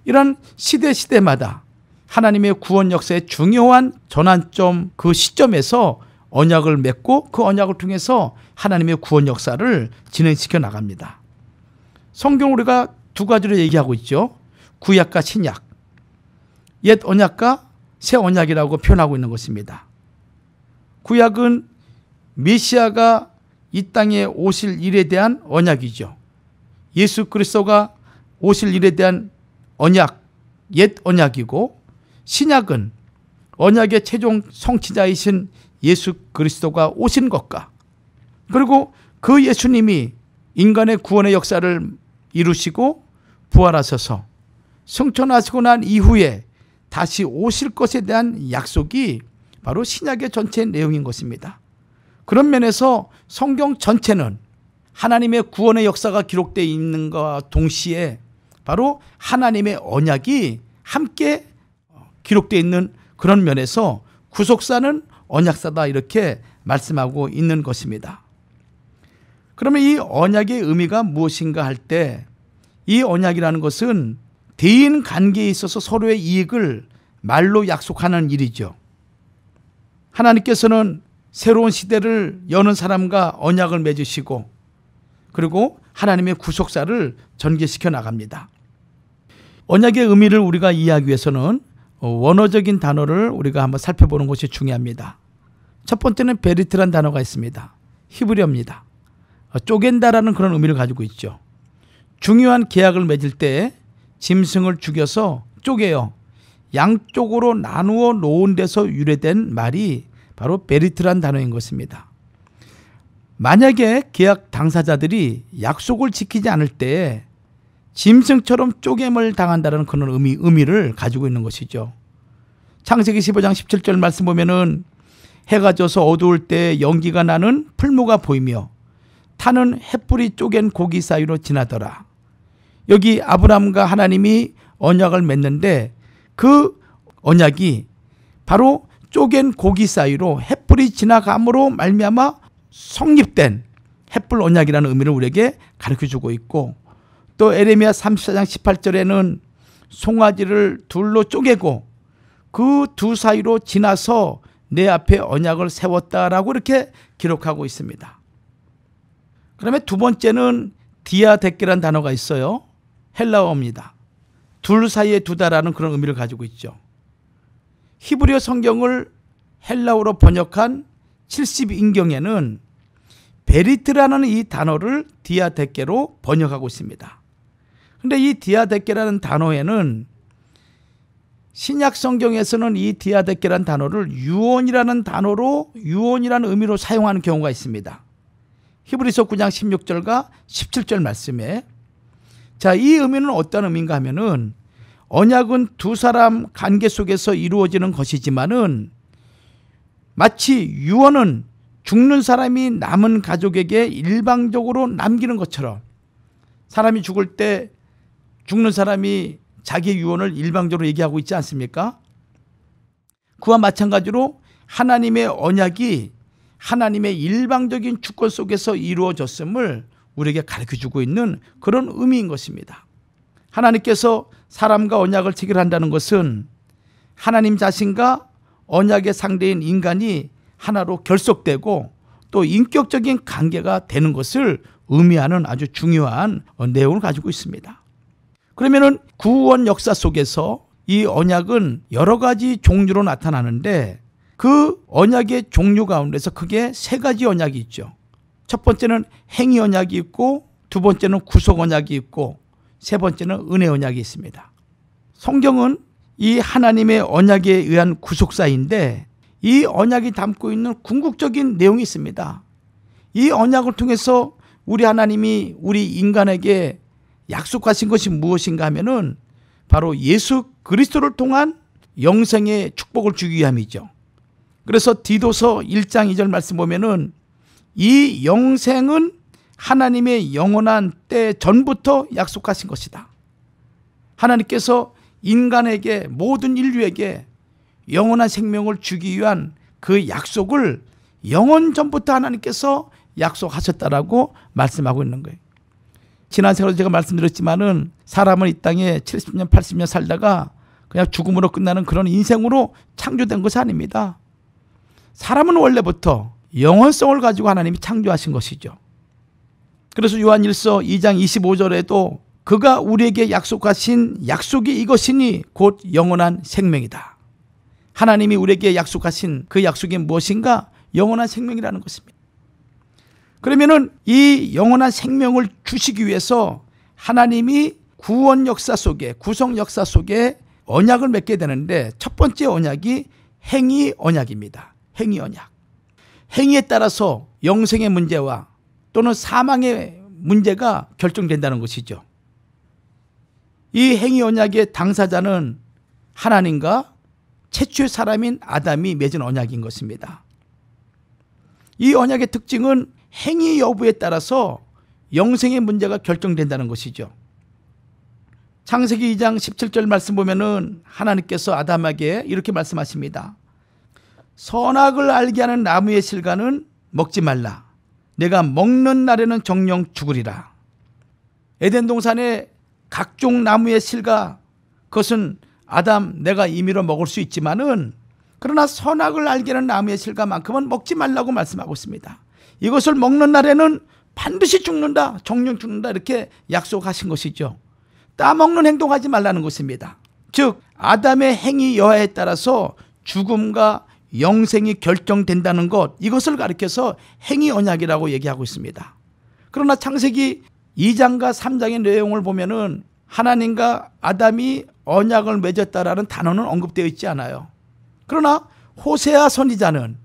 이런 시대마다 하나님의 구원 역사의 중요한 전환점 그 시점에서 언약을 맺고 그 언약을 통해서 하나님의 구원 역사를 진행시켜 나갑니다. 성경 우리가 두 가지로 얘기하고 있죠. 구약과 신약, 옛 언약과 새 언약이라고 표현하고 있는 것입니다. 구약은 메시아가 이 땅에 오실 일에 대한 언약이죠. 예수 그리스도가 오실 일에 대한 언약, 옛 언약이고, 신약은 언약의 최종 성취자이신 예수 그리스도가 오신 것과 그리고 그 예수님이 인간의 구원의 역사를 이루시고 부활하셔서 승천하시고 난 이후에 다시 오실 것에 대한 약속이 바로 신약의 전체 내용인 것입니다. 그런 면에서 성경 전체는 하나님의 구원의 역사가 기록되어 있는 것과 동시에 바로 하나님의 언약이 함께 기록되어 있는 그런 면에서 구속사는 언약사다 이렇게 말씀하고 있는 것입니다. 그러면 이 언약의 의미가 무엇인가 할 때 이 언약이라는 것은 대인 관계에 있어서 서로의 이익을 말로 약속하는 일이죠. 하나님께서는 새로운 시대를 여는 사람과 언약을 맺으시고 그리고 하나님의 구속사를 전개시켜 나갑니다. 언약의 의미를 우리가 이해하기 위해서는 원어적인 단어를 우리가 한번 살펴보는 것이 중요합니다. 첫 번째는 베리트라는 단어가 있습니다. 히브리어입니다. 쪼갠다라는 그런 의미를 가지고 있죠. 중요한 계약을 맺을 때 짐승을 죽여서 쪼개요. 양쪽으로 나누어 놓은 데서 유래된 말이 바로 베리트라는 단어인 것입니다. 만약에 계약 당사자들이 약속을 지키지 않을 때 짐승처럼 쪼개임을 당한다는 그런 의미를 가지고 있는 것이죠. 창세기 15장 17절 말씀 보면은 해가 져서 어두울 때 연기가 나는 풀무가 보이며 타는 햇불이 쪼갠 고기 사이로 지나더라. 여기 아브라함과 하나님이 언약을 맺는데 그 언약이 바로 쪼갠 고기 사이로 햇불이 지나감으로 말미암아 성립된 햇불 언약이라는 의미를 우리에게 가르쳐주고 있고 또 에레미야 34장 18절에는 송아지를 둘로 쪼개고 그 두 사이로 지나서 내 앞에 언약을 세웠다라고 이렇게 기록하고 있습니다. 그다음에 두 번째는 디아데케라는 단어가 있어요. 헬라어입니다. 둘 사이에 두다라는 그런 의미를 가지고 있죠. 히브리어 성경을 헬라어로 번역한 70인경에는 베리트라는 이 단어를 디아데케로 번역하고 있습니다. 그런데 이 디아데케라는 단어에는 신약 성경에서는 이 디아데케라는 단어를 유언이라는 단어로 유언이라는 의미로 사용하는 경우가 있습니다. 히브리서 9장 16절과 17절 말씀에 자, 이 의미는 어떤 의미인가 하면은 언약은 두 사람 관계 속에서 이루어지는 것이지만은 마치 유언은 죽는 사람이 남은 가족에게 일방적으로 남기는 것처럼 사람이 죽을 때 죽는 사람이 자기의 유언을 일방적으로 얘기하고 있지 않습니까? 그와 마찬가지로 하나님의 언약이 하나님의 일방적인 주권 속에서 이루어졌음을 우리에게 가르쳐주고 있는 그런 의미인 것입니다. 하나님께서 사람과 언약을 체결한다는 것은 하나님 자신과 언약의 상대인 인간이 하나로 결속되고 또 인격적인 관계가 되는 것을 의미하는 아주 중요한 내용을 가지고 있습니다. 그러면은 구원 역사 속에서 이 언약은 여러 가지 종류로 나타나는데 그 언약의 종류 가운데서 크게 세 가지 언약이 있죠. 첫 번째는 행위 언약이 있고 두 번째는 구속 언약이 있고 세 번째는 은혜 언약이 있습니다. 성경은 이 하나님의 언약에 의한 구속사인데 이 언약이 담고 있는 궁극적인 내용이 있습니다. 이 언약을 통해서 우리 하나님이 우리 인간에게 약속하신 것이 무엇인가 하면은 바로 예수 그리스도를 통한 영생의 축복을 주기 위함이죠. 그래서 디도서 1장 2절 말씀 보면은 이 영생은 하나님의 영원한 때 전부터 약속하신 것이다. 하나님께서 인간에게 모든 인류에게 영원한 생명을 주기 위한 그 약속을 영원 전부터 하나님께서 약속하셨다라고 말씀하고 있는 거예요. 지난 세월에 제가 말씀드렸지만은 사람은 이 땅에 70년 80년 살다가 그냥 죽음으로 끝나는 그런 인생으로 창조된 것이 아닙니다. 사람은 원래부터 영원성을 가지고 하나님이 창조하신 것이죠. 그래서 요한일서 2장 25절에도 그가 우리에게 약속하신 약속이 이것이니 곧 영원한 생명이다. 하나님이 우리에게 약속하신 그 약속이 무엇인가? 영원한 생명이라는 것입니다. 그러면은 이 영원한 생명을 주시기 위해서 하나님이 구원 역사 속에 구속 역사 속에 언약을 맺게 되는데 첫 번째 언약이 행위 언약입니다. 행위 언약. 행위에 따라서 영생의 문제와 또는 사망의 문제가 결정된다는 것이죠. 이 행위 언약의 당사자는 하나님과 최초의 사람인 아담이 맺은 언약인 것입니다. 이 언약의 특징은 행위 여부에 따라서 영생의 문제가 결정된다는 것이죠. 창세기 2장 17절 말씀 보면은 하나님께서 아담에게 이렇게 말씀하십니다. 선악을 알게 하는 나무의 실과는 먹지 말라. 내가 먹는 날에는 정령 죽으리라. 에덴 동산의 각종 나무의 실과, 그것은 아담 내가 임의로 먹을 수 있지만은 그러나 선악을 알게 하는 나무의 실과만큼은 먹지 말라고 말씀하고 있습니다. 이것을 먹는 날에는 반드시 죽는다, 정령 죽는다, 이렇게 약속하신 것이죠. 따먹는 행동하지 말라는 것입니다. 즉 아담의 행위 여하에 따라서 죽음과 영생이 결정된다는 것, 이것을 가리켜서 행위 언약이라고 얘기하고 있습니다. 그러나 창세기 2장과 3장의 내용을 보면은 하나님과 아담이 언약을 맺었다라는 단어는 언급되어 있지 않아요. 그러나 호세아 선지자는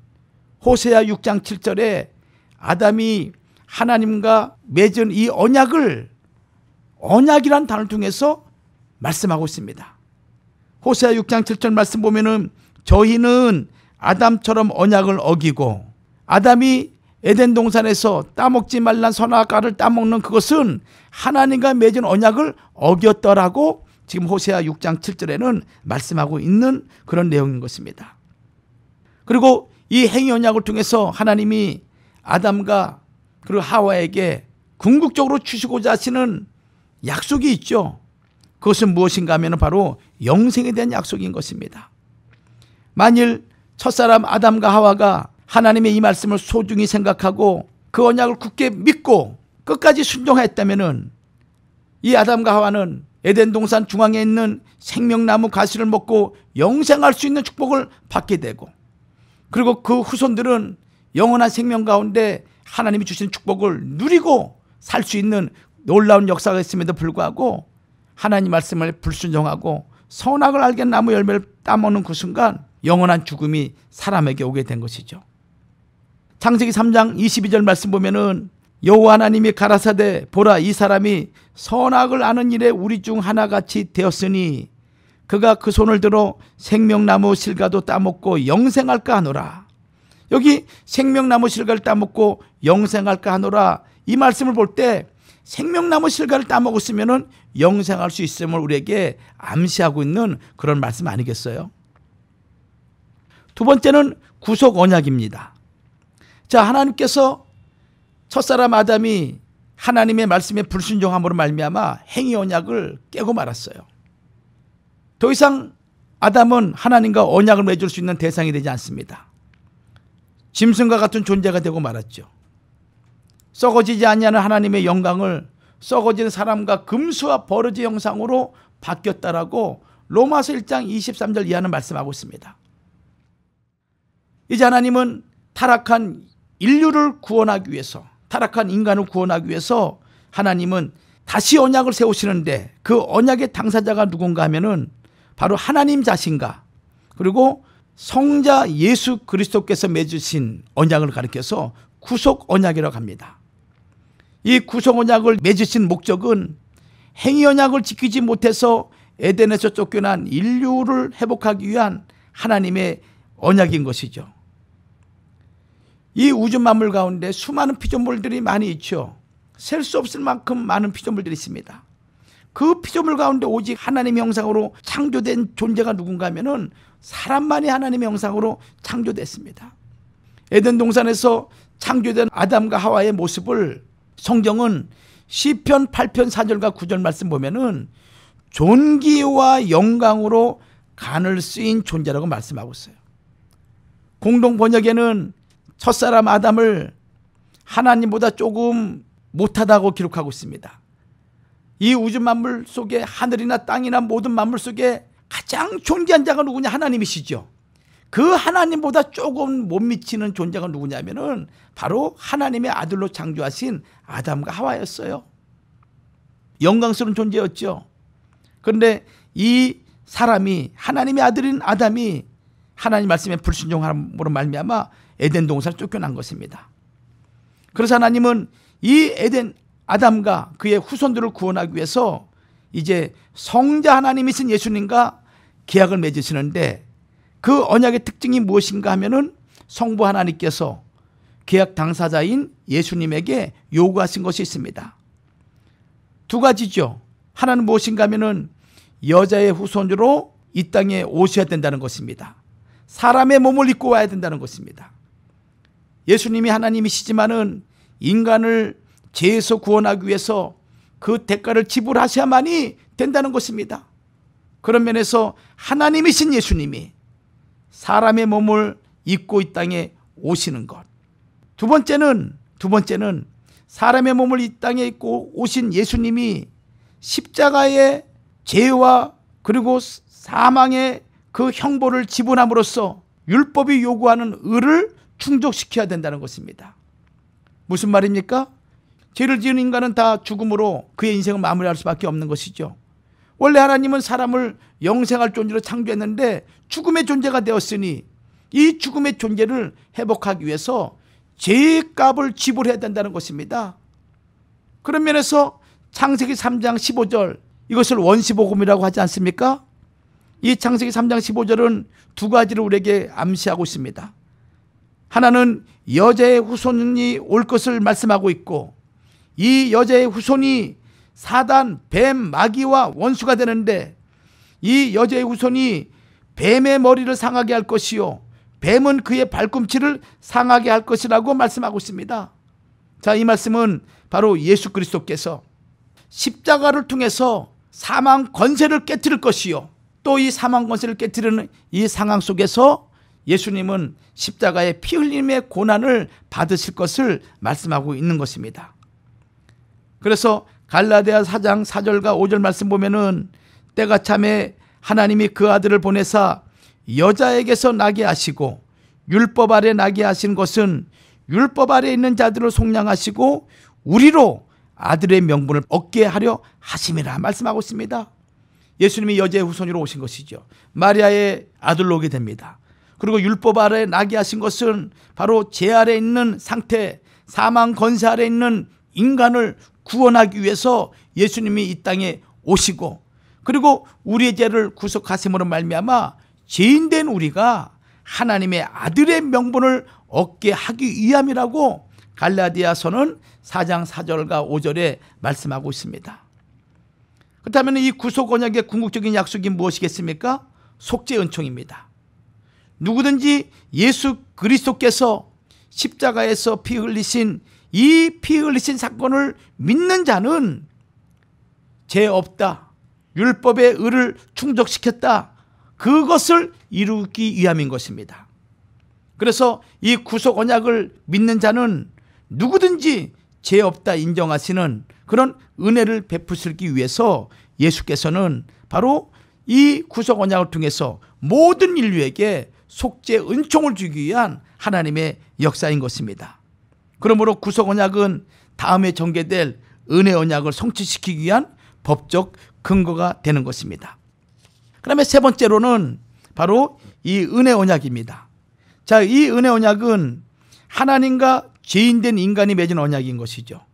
호세아 6장 7절에 아담이 하나님과 맺은 이 언약을 언약이란 단어를 통해서 말씀하고 있습니다. 호세아 6장 7절 말씀 보면은 저희는 아담처럼 언약을 어기고 아담이 에덴 동산에서 따먹지 말란 선악과를 따먹는 그것은 하나님과 맺은 언약을 어겼더라고 지금 호세아 6장 7절에는 말씀하고 있는 그런 내용인 것입니다. 그리고 이 행위 언약을 통해서 하나님이 아담과 그리고 하와에게 궁극적으로 주시고자 하시는 약속이 있죠. 그것은 무엇인가 하면 바로 영생에 대한 약속인 것입니다. 만일 첫사람 아담과 하와가 하나님의 이 말씀을 소중히 생각하고 그 언약을 굳게 믿고 끝까지 순종하였다면 이 아담과 하와는 에덴 동산 중앙에 있는 생명나무 가시를 먹고 영생할 수 있는 축복을 받게 되고, 그리고 그 후손들은 영원한 생명 가운데 하나님이 주신 축복을 누리고 살 수 있는 놀라운 역사가 있음에도 불구하고 하나님 말씀을 불순종하고 선악을 알게 하는 나무 열매를 따먹는 그 순간 영원한 죽음이 사람에게 오게 된 것이죠. 창세기 3장 22절 말씀 보면은 여호와 하나님이 가라사대 보라 이 사람이 선악을 아는 일에 우리 중 하나같이 되었으니 그가 그 손을 들어 생명나무 실과도 따먹고 영생할까 하노라. 여기 생명나무 실과를 따먹고 영생할까 하노라, 이 말씀을 볼 때 생명나무 실과를 따먹었으면 영생할 수 있음을 우리에게 암시하고 있는 그런 말씀 아니겠어요? 두 번째는 구속 언약입니다. 자, 하나님께서 첫사람 아담이 하나님의 말씀에 불순종함으로 말미암아 행위 언약을 깨고 말았어요. 더 이상 아담은 하나님과 언약을 맺을 수 있는 대상이 되지 않습니다. 짐승과 같은 존재가 되고 말았죠. 썩어지지 아니하는 하나님의 영광을 썩어지는 사람과 금수와 버러지 형상으로 바뀌었다라고 로마서 1장 23절 이하는 말씀하고 있습니다. 이제 하나님은 타락한 인류를 구원하기 위해서, 타락한 인간을 구원하기 위해서 하나님은 다시 언약을 세우시는데 그 언약의 당사자가 누군가 하면은 바로 하나님 자신과 그리고 성자 예수 그리스도께서 맺으신 언약을 가리켜서 구속 언약이라고 합니다. 이 구속 언약을 맺으신 목적은 행위 언약을 지키지 못해서 에덴에서 쫓겨난 인류를 회복하기 위한 하나님의 언약인 것이죠. 이 우주 만물 가운데 수많은 피조물들이 많이 있죠. 셀 수 없을 만큼 많은 피조물들이 있습니다. 그 피조물 가운데 오직 하나님의 형상으로 창조된 존재가 누군가 하면은 사람만이 하나님의 형상으로 창조됐습니다. 에덴 동산에서 창조된 아담과 하와의 모습을 성경은 시편 8편 4절과 9절 말씀 보면은 존귀와 영광으로 간을 쓰인 존재라고 말씀하고 있어요. 공동 번역에는 첫사람 아담을 하나님보다 조금 못하다고 기록하고 있습니다. 이 우주 만물 속에 하늘이나 땅이나 모든 만물 속에 가장 존귀한 자가 누구냐? 하나님이시죠. 그 하나님보다 조금 못 미치는 존재가 누구냐면은 바로 하나님의 아들로 창조하신 아담과 하와였어요. 영광스러운 존재였죠. 그런데 이 사람이, 하나님의 아들인 아담이 하나님 말씀에 불순종함으로 말미암아 에덴 동산을 쫓겨난 것입니다. 그래서 하나님은 이 에덴 아담과 그의 후손들을 구원하기 위해서 이제 성자 하나님이신 예수님과 계약을 맺으시는데, 그 언약의 특징이 무엇인가 하면은 성부 하나님께서 계약 당사자인 예수님에게 요구하신 것이 있습니다. 두 가지죠. 하나는 무엇인가 하면은 여자의 후손으로 이 땅에 오셔야 된다는 것입니다. 사람의 몸을 입고 와야 된다는 것입니다. 예수님이 하나님이시지만은 인간을 죄에서 구원하기 위해서 그 대가를 지불하셔야만이 된다는 것입니다. 그런 면에서 하나님이신 예수님이 사람의 몸을 입고 이 땅에 오시는 것. 두 번째는 사람의 몸을 이 땅에 입고 오신 예수님이 십자가의 죄와 그리고 사망의 그 형벌을 지불함으로써 율법이 요구하는 의를 충족시켜야 된다는 것입니다. 무슨 말입니까? 죄를 지은 인간은 다 죽음으로 그의 인생을 마무리할 수밖에 없는 것이죠. 원래 하나님은 사람을 영생할 존재로 창조했는데 죽음의 존재가 되었으니 이 죽음의 존재를 회복하기 위해서 죄의 값을 지불해야 된다는 것입니다. 그런 면에서 창세기 3장 15절, 이것을 원시복음이라고 하지 않습니까? 이 창세기 3장 15절은 두 가지를 우리에게 암시하고 있습니다. 하나는 여자의 후손이 올 것을 말씀하고 있고, 이 여자의 후손이 사단, 뱀, 마귀와 원수가 되는데, 이 여자의 후손이 뱀의 머리를 상하게 할 것이요 뱀은 그의 발꿈치를 상하게 할 것이라고 말씀하고 있습니다. 자, 이 말씀은 바로 예수 그리스도께서 십자가를 통해서 사망 권세를 깨뜨릴 것이요 또 이 사망 권세를 깨뜨리는 이 상황 속에서 예수님은 십자가의 피 흘림의 고난을 받으실 것을 말씀하고 있는 것입니다. 그래서 갈라디아 4장 4절과 5절 말씀 보면은 때가 참에 하나님이 그 아들을 보내사 여자에게서 나게 하시고 율법 아래 나게 하신 것은 율법 아래 있는 자들을 속량하시고 우리로 아들의 명분을 얻게 하려 하심이라 말씀하고 있습니다. 예수님이 여자의 후손으로 오신 것이죠. 마리아의 아들로 오게 됩니다. 그리고 율법 아래 나게 하신 것은 바로 죄 아래 있는 상태, 사망 권세 아래 있는 인간을 구원하기 위해서 예수님이 이 땅에 오시고, 그리고 우리의 죄를 구속하심으로 말미암아 죄인된 우리가 하나님의 아들의 명분을 얻게 하기 위함이라고 갈라디아서는 4장 4절과 5절에 말씀하고 있습니다. 그렇다면 이 구속 언약의 궁극적인 약속이 무엇이겠습니까? 속죄 은총입니다. 누구든지 예수 그리스도께서 십자가에서 피 흘리신 이 피 흘리신 사건을 믿는 자는 죄 없다, 율법의 의를 충족시켰다, 그것을 이루기 위함인 것입니다. 그래서 이 구속 언약을 믿는 자는 누구든지 죄 없다 인정하시는 그런 은혜를 베푸시기 위해서 예수께서는 바로 이 구속 언약을 통해서 모든 인류에게 속죄 은총을 주기 위한 하나님의 역사인 것입니다. 그러므로 구속 언약은 다음에 전개될 은혜 언약을 성취시키기 위한 법적 근거가 되는 것입니다. 그다음에 세 번째로는 바로 이 은혜 언약입니다. 자, 이 은혜 언약은 하나님과 죄인된 인간이 맺은 언약인 것이죠.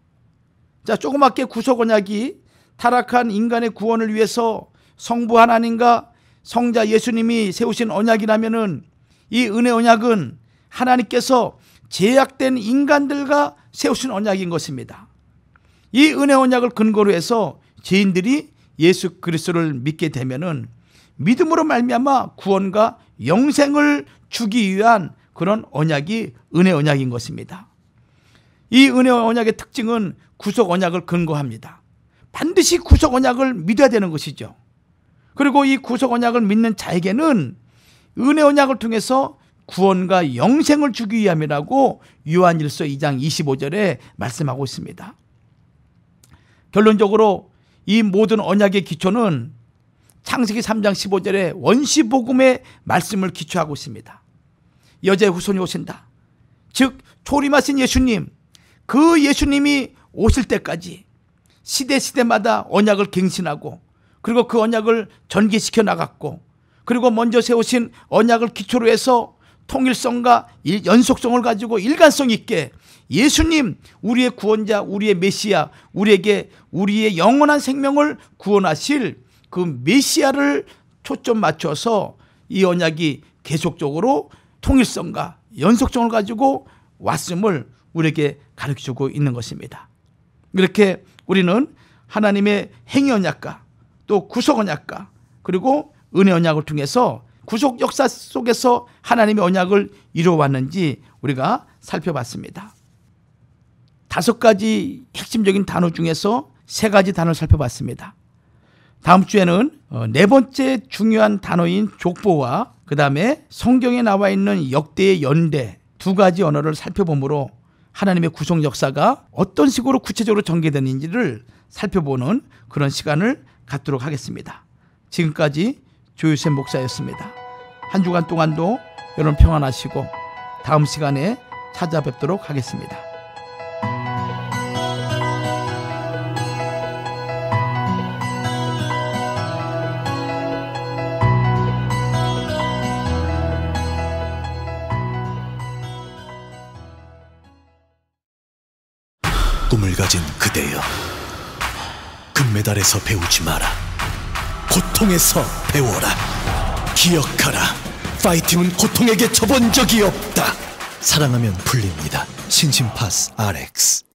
자, 조그맣게 구속 언약이 타락한 인간의 구원을 위해서 성부 하나님과 성자 예수님이 세우신 언약이라면은 이 은혜 언약은 하나님께서 제약된 인간들과 세우신 언약인 것입니다. 이 은혜 언약을 근거로 해서 죄인들이 예수 그리스도를 믿게 되면은 믿음으로 말미암아 구원과 영생을 주기 위한 그런 언약이 은혜 언약인 것입니다. 이 은혜 언약의 특징은 구속 언약을 근거합니다. 반드시 구속 언약을 믿어야 되는 것이죠. 그리고 이 구속 언약을 믿는 자에게는 은혜 언약을 통해서 구원과 영생을 주기 위함이라고 요한일서 2장 25절에 말씀하고 있습니다. 결론적으로 이 모든 언약의 기초는 창세기 3장 15절에 원시복음의 말씀을 기초하고 있습니다. 여자의 후손이 오신다. 즉 초림하신 예수님, 그 예수님이 오실 때까지 시대마다 언약을 갱신하고 그리고 그 언약을 전개시켜 나갔고, 그리고 먼저 세우신 언약을 기초로 해서 통일성과 연속성을 가지고 일관성 있게 예수님, 우리의 구원자, 우리의 메시아, 우리에게 우리의 영원한 생명을 구원하실 그 메시아를 초점 맞춰서 이 언약이 계속적으로 통일성과 연속성을 가지고 왔음을 우리에게 가르쳐주고 있는 것입니다. 이렇게 우리는 하나님의 행위 언약과 또 구속 언약과 그리고 은혜 언약을 통해서 구속 역사 속에서 하나님의 언약을 이루어왔는지 우리가 살펴봤습니다. 5가지 핵심적인 단어 중에서 3가지 단어를 살펴봤습니다. 다음 주에는 4번째 중요한 단어인 족보와 그 다음에 성경에 나와 있는 역대의 연대 2가지 언어를 살펴보므로 하나님의 구속 역사가 어떤 식으로 구체적으로 전개되는지를 살펴보는 그런 시간을 갖도록 하겠습니다. 지금까지 조유셉 목사였습니다. 한 주간 동안도 여러분 평안하시고 다음 시간에 찾아뵙도록 하겠습니다. 꿈을 가진 그대여, 금메달에서 배우지 마라. 고통에서 배워라. 기억하라. 파이팅은 고통에게 져본 적이 없다. 사랑하면 풀립니다. 신심파스 RX.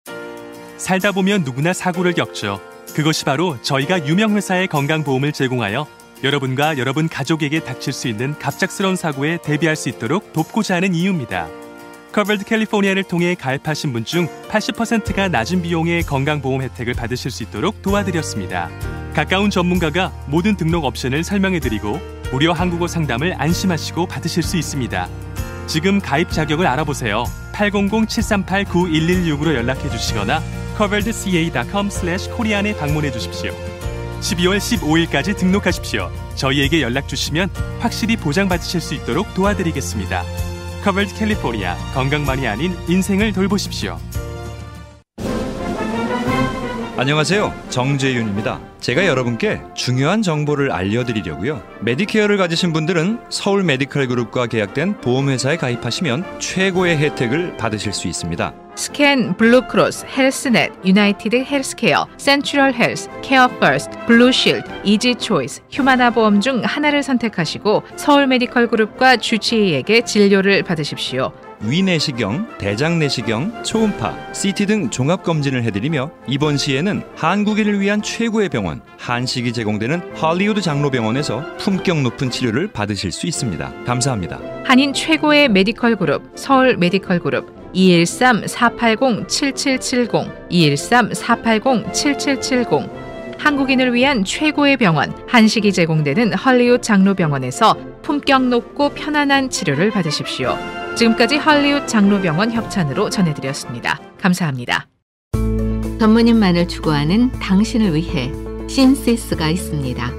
살다 보면 누구나 사고를 겪죠. 그것이 바로 저희가 유명 회사의 건강보험을 제공하여 여러분과 여러분 가족에게 닥칠 수 있는 갑작스러운 사고에 대비할 수 있도록 돕고자 하는 이유입니다. 커버드 캘리포니아를 통해 가입하신 분 중 80%가 낮은 비용의 건강보험 혜택을 받으실 수 있도록 도와드렸습니다. 가까운 전문가가 모든 등록 옵션을 설명해드리고 무료 한국어 상담을 안심하시고 받으실 수 있습니다. 지금 가입 자격을 알아보세요. 800-738-9116으로 연락해 주시거나 coveredca.com/korean에 방문해 주십시오. 12월 15일까지 등록하십시오. 저희에게 연락 주시면 확실히 보장받으실 수 있도록 도와드리겠습니다. 커버드 캘리포니아, 건강만이 아닌 인생을 돌보십시오. 안녕하세요. 정재윤입니다. 제가 여러분께 중요한 정보를 알려드리려고요. 메디케어를 가지신 분들은 서울 메디컬 그룹과 계약된 보험회사에 가입하시면 최고의 혜택을 받으실 수 있습니다. 스캔, 블루크로스, 헬스넷, 유나이티드 헬스케어, 센트럴 헬스, 케어 퍼스트, 블루실드, 이지초이스, 휴마나 보험 중 하나를 선택하시고 서울 메디컬 그룹과 주치의에게 진료를 받으십시오. 위내시경, 대장내시경, 초음파, CT 등 종합검진을 해드리며 이번 시에는 한국인을 위한 최고의 병원 한식이 제공되는 할리우드 장로병원에서 품격 높은 치료를 받으실 수 있습니다. 감사합니다. 한인 최고의 메디컬 그룹 서울 메디컬 그룹 213-480-7770 213-480-7770 한국인을 위한 최고의 병원 한식이 제공되는 할리우드 장로병원에서 품격 높고 편안한 치료를 받으십시오. 지금까지 할리우드 장로병원 협찬으로 전해드렸습니다. 감사합니다. 전문인만을 추구하는 당신을 위해 신시스가 있습니다.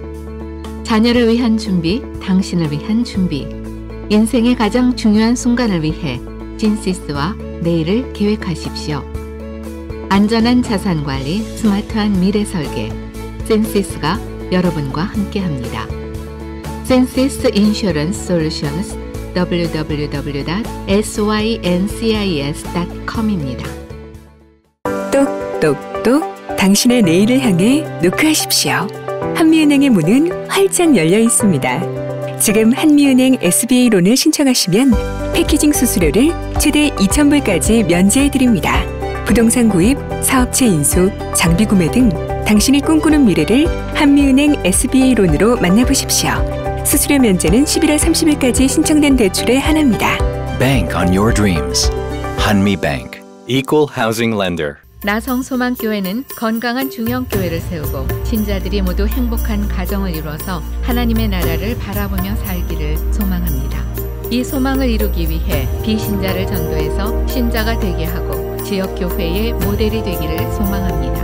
자녀를 위한 준비, 당신을 위한 준비. 인생의 가장 중요한 순간을 위해 신시스와 내일을 계획하십시오. 안전한 자산관리, 스마트한 미래 설계. 신시스가 여러분과 함께합니다. 신시스 인슈런스 솔루션스 www.syncis.com입니다. 똑똑똑 당신의 내일을 향해 노크하십시오. 한미은행의 문은 활짝 열려 있습니다. 지금 한미은행 SBA론을 신청하시면 패키징 수수료를 최대 2,000불까지 면제해드립니다. 부동산 구입, 사업체 인수, 장비 구매 등 당신이 꿈꾸는 미래를 한미은행 SBA론으로 만나보십시오. 수수료 면제는 11월 30일까지 신청된 대출에 한합니다. Bank on your dreams. 한미뱅크. Equal Housing Lender. 나성소망교회는 건강한 중형교회를 세우고 신자들이 모두 행복한 가정을 이루어서 하나님의 나라를 바라보며 살기를 소망합니다. 이 소망을 이루기 위해 비신자를 전도해서 신자가 되게 하고 지역교회의 모델이 되기를 소망합니다.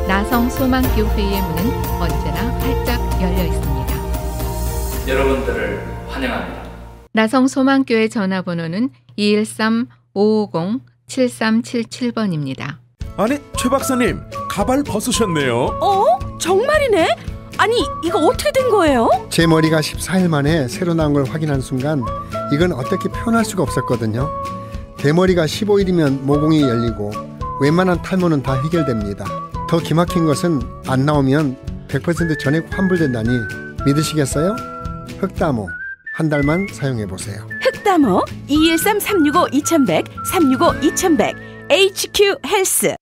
나성소망교회의 문은 언제나 활짝 열려 있습니다. 여러분들을 환영합니다. 나성소망교회 전화번호는 213-550-7377번입니다. 아니, 최 박사님, 가발 벗으셨네요. 정말이네? 아니 이거 어떻게 된 거예요? 제 머리가 14일 만에 새로 나온 걸 확인한 순간 이건 어떻게 표현할 수가 없었거든요. 대머리가 15일이면 모공이 열리고 웬만한 탈모는 다 해결됩니다. 더 기막힌 것은 안 나오면 100% 전액 환불된다니 믿으시겠어요? 흑다모 한 달만 사용해보세요. 흑다모 213-365-2100 365-2100 HQ 헬스.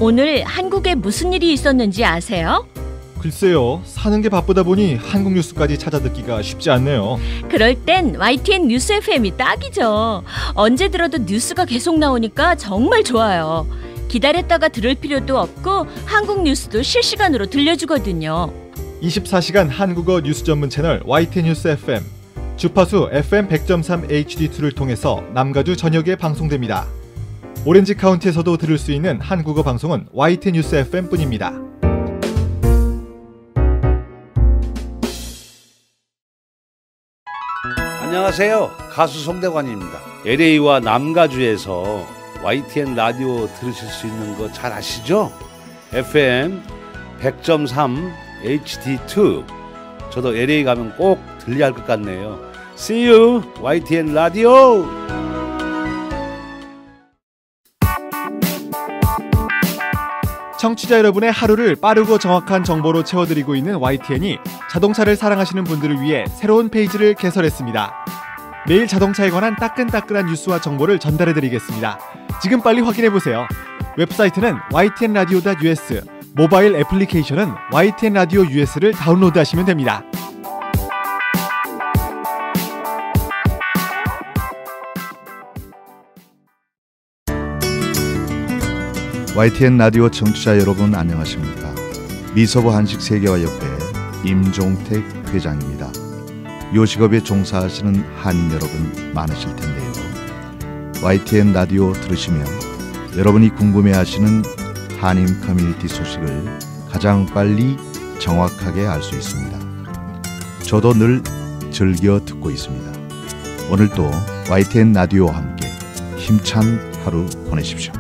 오늘 한국에 무슨 일이 있었는지 아세요? 글쎄요, 사는 게 바쁘다 보니 한국 뉴스까지 찾아 듣기가 쉽지 않네요. 그럴 땐 YTN 뉴스 FM이 딱이죠. 언제 들어도 뉴스가 계속 나오니까 정말 좋아요. 기다렸다가 들을 필요도 없고 한국 뉴스도 실시간으로 들려주거든요. 24시간 한국어 뉴스 전문 채널 YTN 뉴스 FM. 주파수 FM 100.3 HD2를 통해서 남가주 전역에 방송됩니다. 오렌지 카운티에서도 들을 수 있는 한국어 방송은 YTN 뉴스 FM 뿐입니다. 안녕하세요. 가수 송대관입니다. LA와 남가주에서 YTN 라디오 들으실 수 있는 거 잘 아시죠? FM 100.3 HD2. 저도 LA 가면 꼭 들려야 할 것 같네요. See you, YTN 라디오. 청취자 여러분의 하루를 빠르고 정확한 정보로 채워드리고 있는 YTN이 자동차를 사랑하시는 분들을 위해 새로운 페이지를 개설했습니다. 매일 자동차에 관한 따끈따끈한 뉴스와 정보를 전달해드리겠습니다. 지금 빨리 확인해보세요. 웹사이트는 ytnradio.us, 모바일 애플리케이션은 YTN 라디오 US를 다운로드하시면 됩니다. YTN 라디오 청취자 여러분 안녕하십니까? 미서부 한식 세계화협회 임종택 회장입니다. 요식업에 종사하시는 한인 여러분 많으실 텐데요. YTN 라디오 들으시면 여러분이 궁금해하시는 한인 커뮤니티 소식을 가장 빨리 정확하게 알 수 있습니다. 저도 늘 즐겨 듣고 있습니다. 오늘도 YTN 라디오와 함께 힘찬 하루 보내십시오.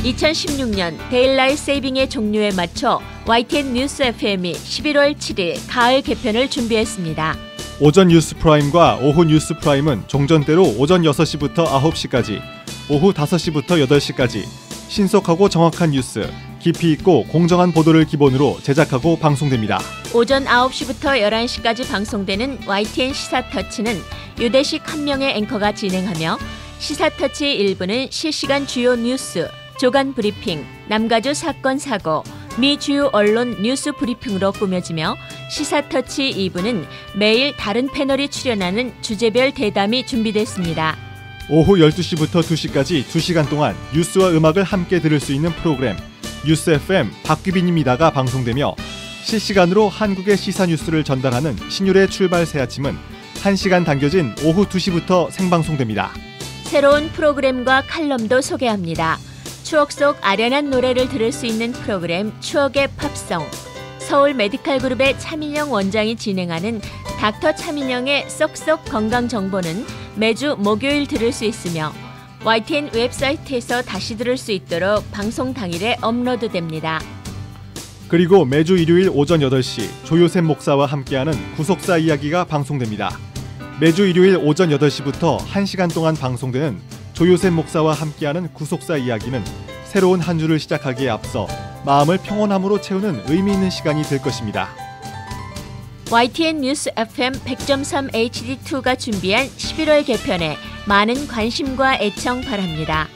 (2016년) 데일라이트 세이빙의 종료에 맞춰 YTN 뉴스 FM이 11월 7일 가을 개편을 준비했습니다. 오전 뉴스 프라임과 오후 뉴스 프라임은 종전대로 오전 6시부터 9시까지, 오후 5시부터 8시까지 신속하고 정확한 뉴스, 깊이 있고 공정한 보도를 기본으로 제작하고 방송됩니다. 오전 9시부터 11시까지 방송되는 YTN 시사터치는 유대식 한 명의 앵커가 진행하며 시사터치 1부는 실시간 주요 뉴스, 조간 브리핑, 남가주 사건 사고, 미 주요 언론 뉴스 브리핑으로 꾸며지며 시사터치 2부는 매일 다른 패널이 출연하는 주제별 대담이 준비됐습니다. 오후 12시부터 2시까지 2시간 동안 뉴스와 음악을 함께 들을 수 있는 프로그램 뉴스 FM 박규빈입니다가 방송되며 실시간으로 한국의 시사 뉴스를 전달하는 신율의 출발 새아침은 1시간 당겨진 오후 2시부터 생방송됩니다. 새로운 프로그램과 칼럼도 소개합니다. 추억 속 아련한 노래를 들을 수 있는 프로그램 추억의 팝송, 서울 메디칼 그룹의 차민영 원장이 진행하는 닥터 차민영의 쏙쏙 건강 정보는 매주 목요일 들을 수 있으며 YTN 웹사이트에서 다시 들을 수 있도록 방송 당일에 업로드됩니다. 그리고 매주 일요일 오전 8시 조요셉 목사와 함께하는 구속사 이야기가 방송됩니다. 매주 일요일 오전 8시부터 1시간 동안 방송되는 조요셉 목사와 함께하는 구속사 이야기는 새로운 한 주를 시작하기에 앞서 마음을 평온함으로 채우는 의미 있는 시간이 될 것입니다. YTN 뉴스 FM 100.3 HD2가 준비한 11월 개편에 많은 관심과 애청 바랍니다.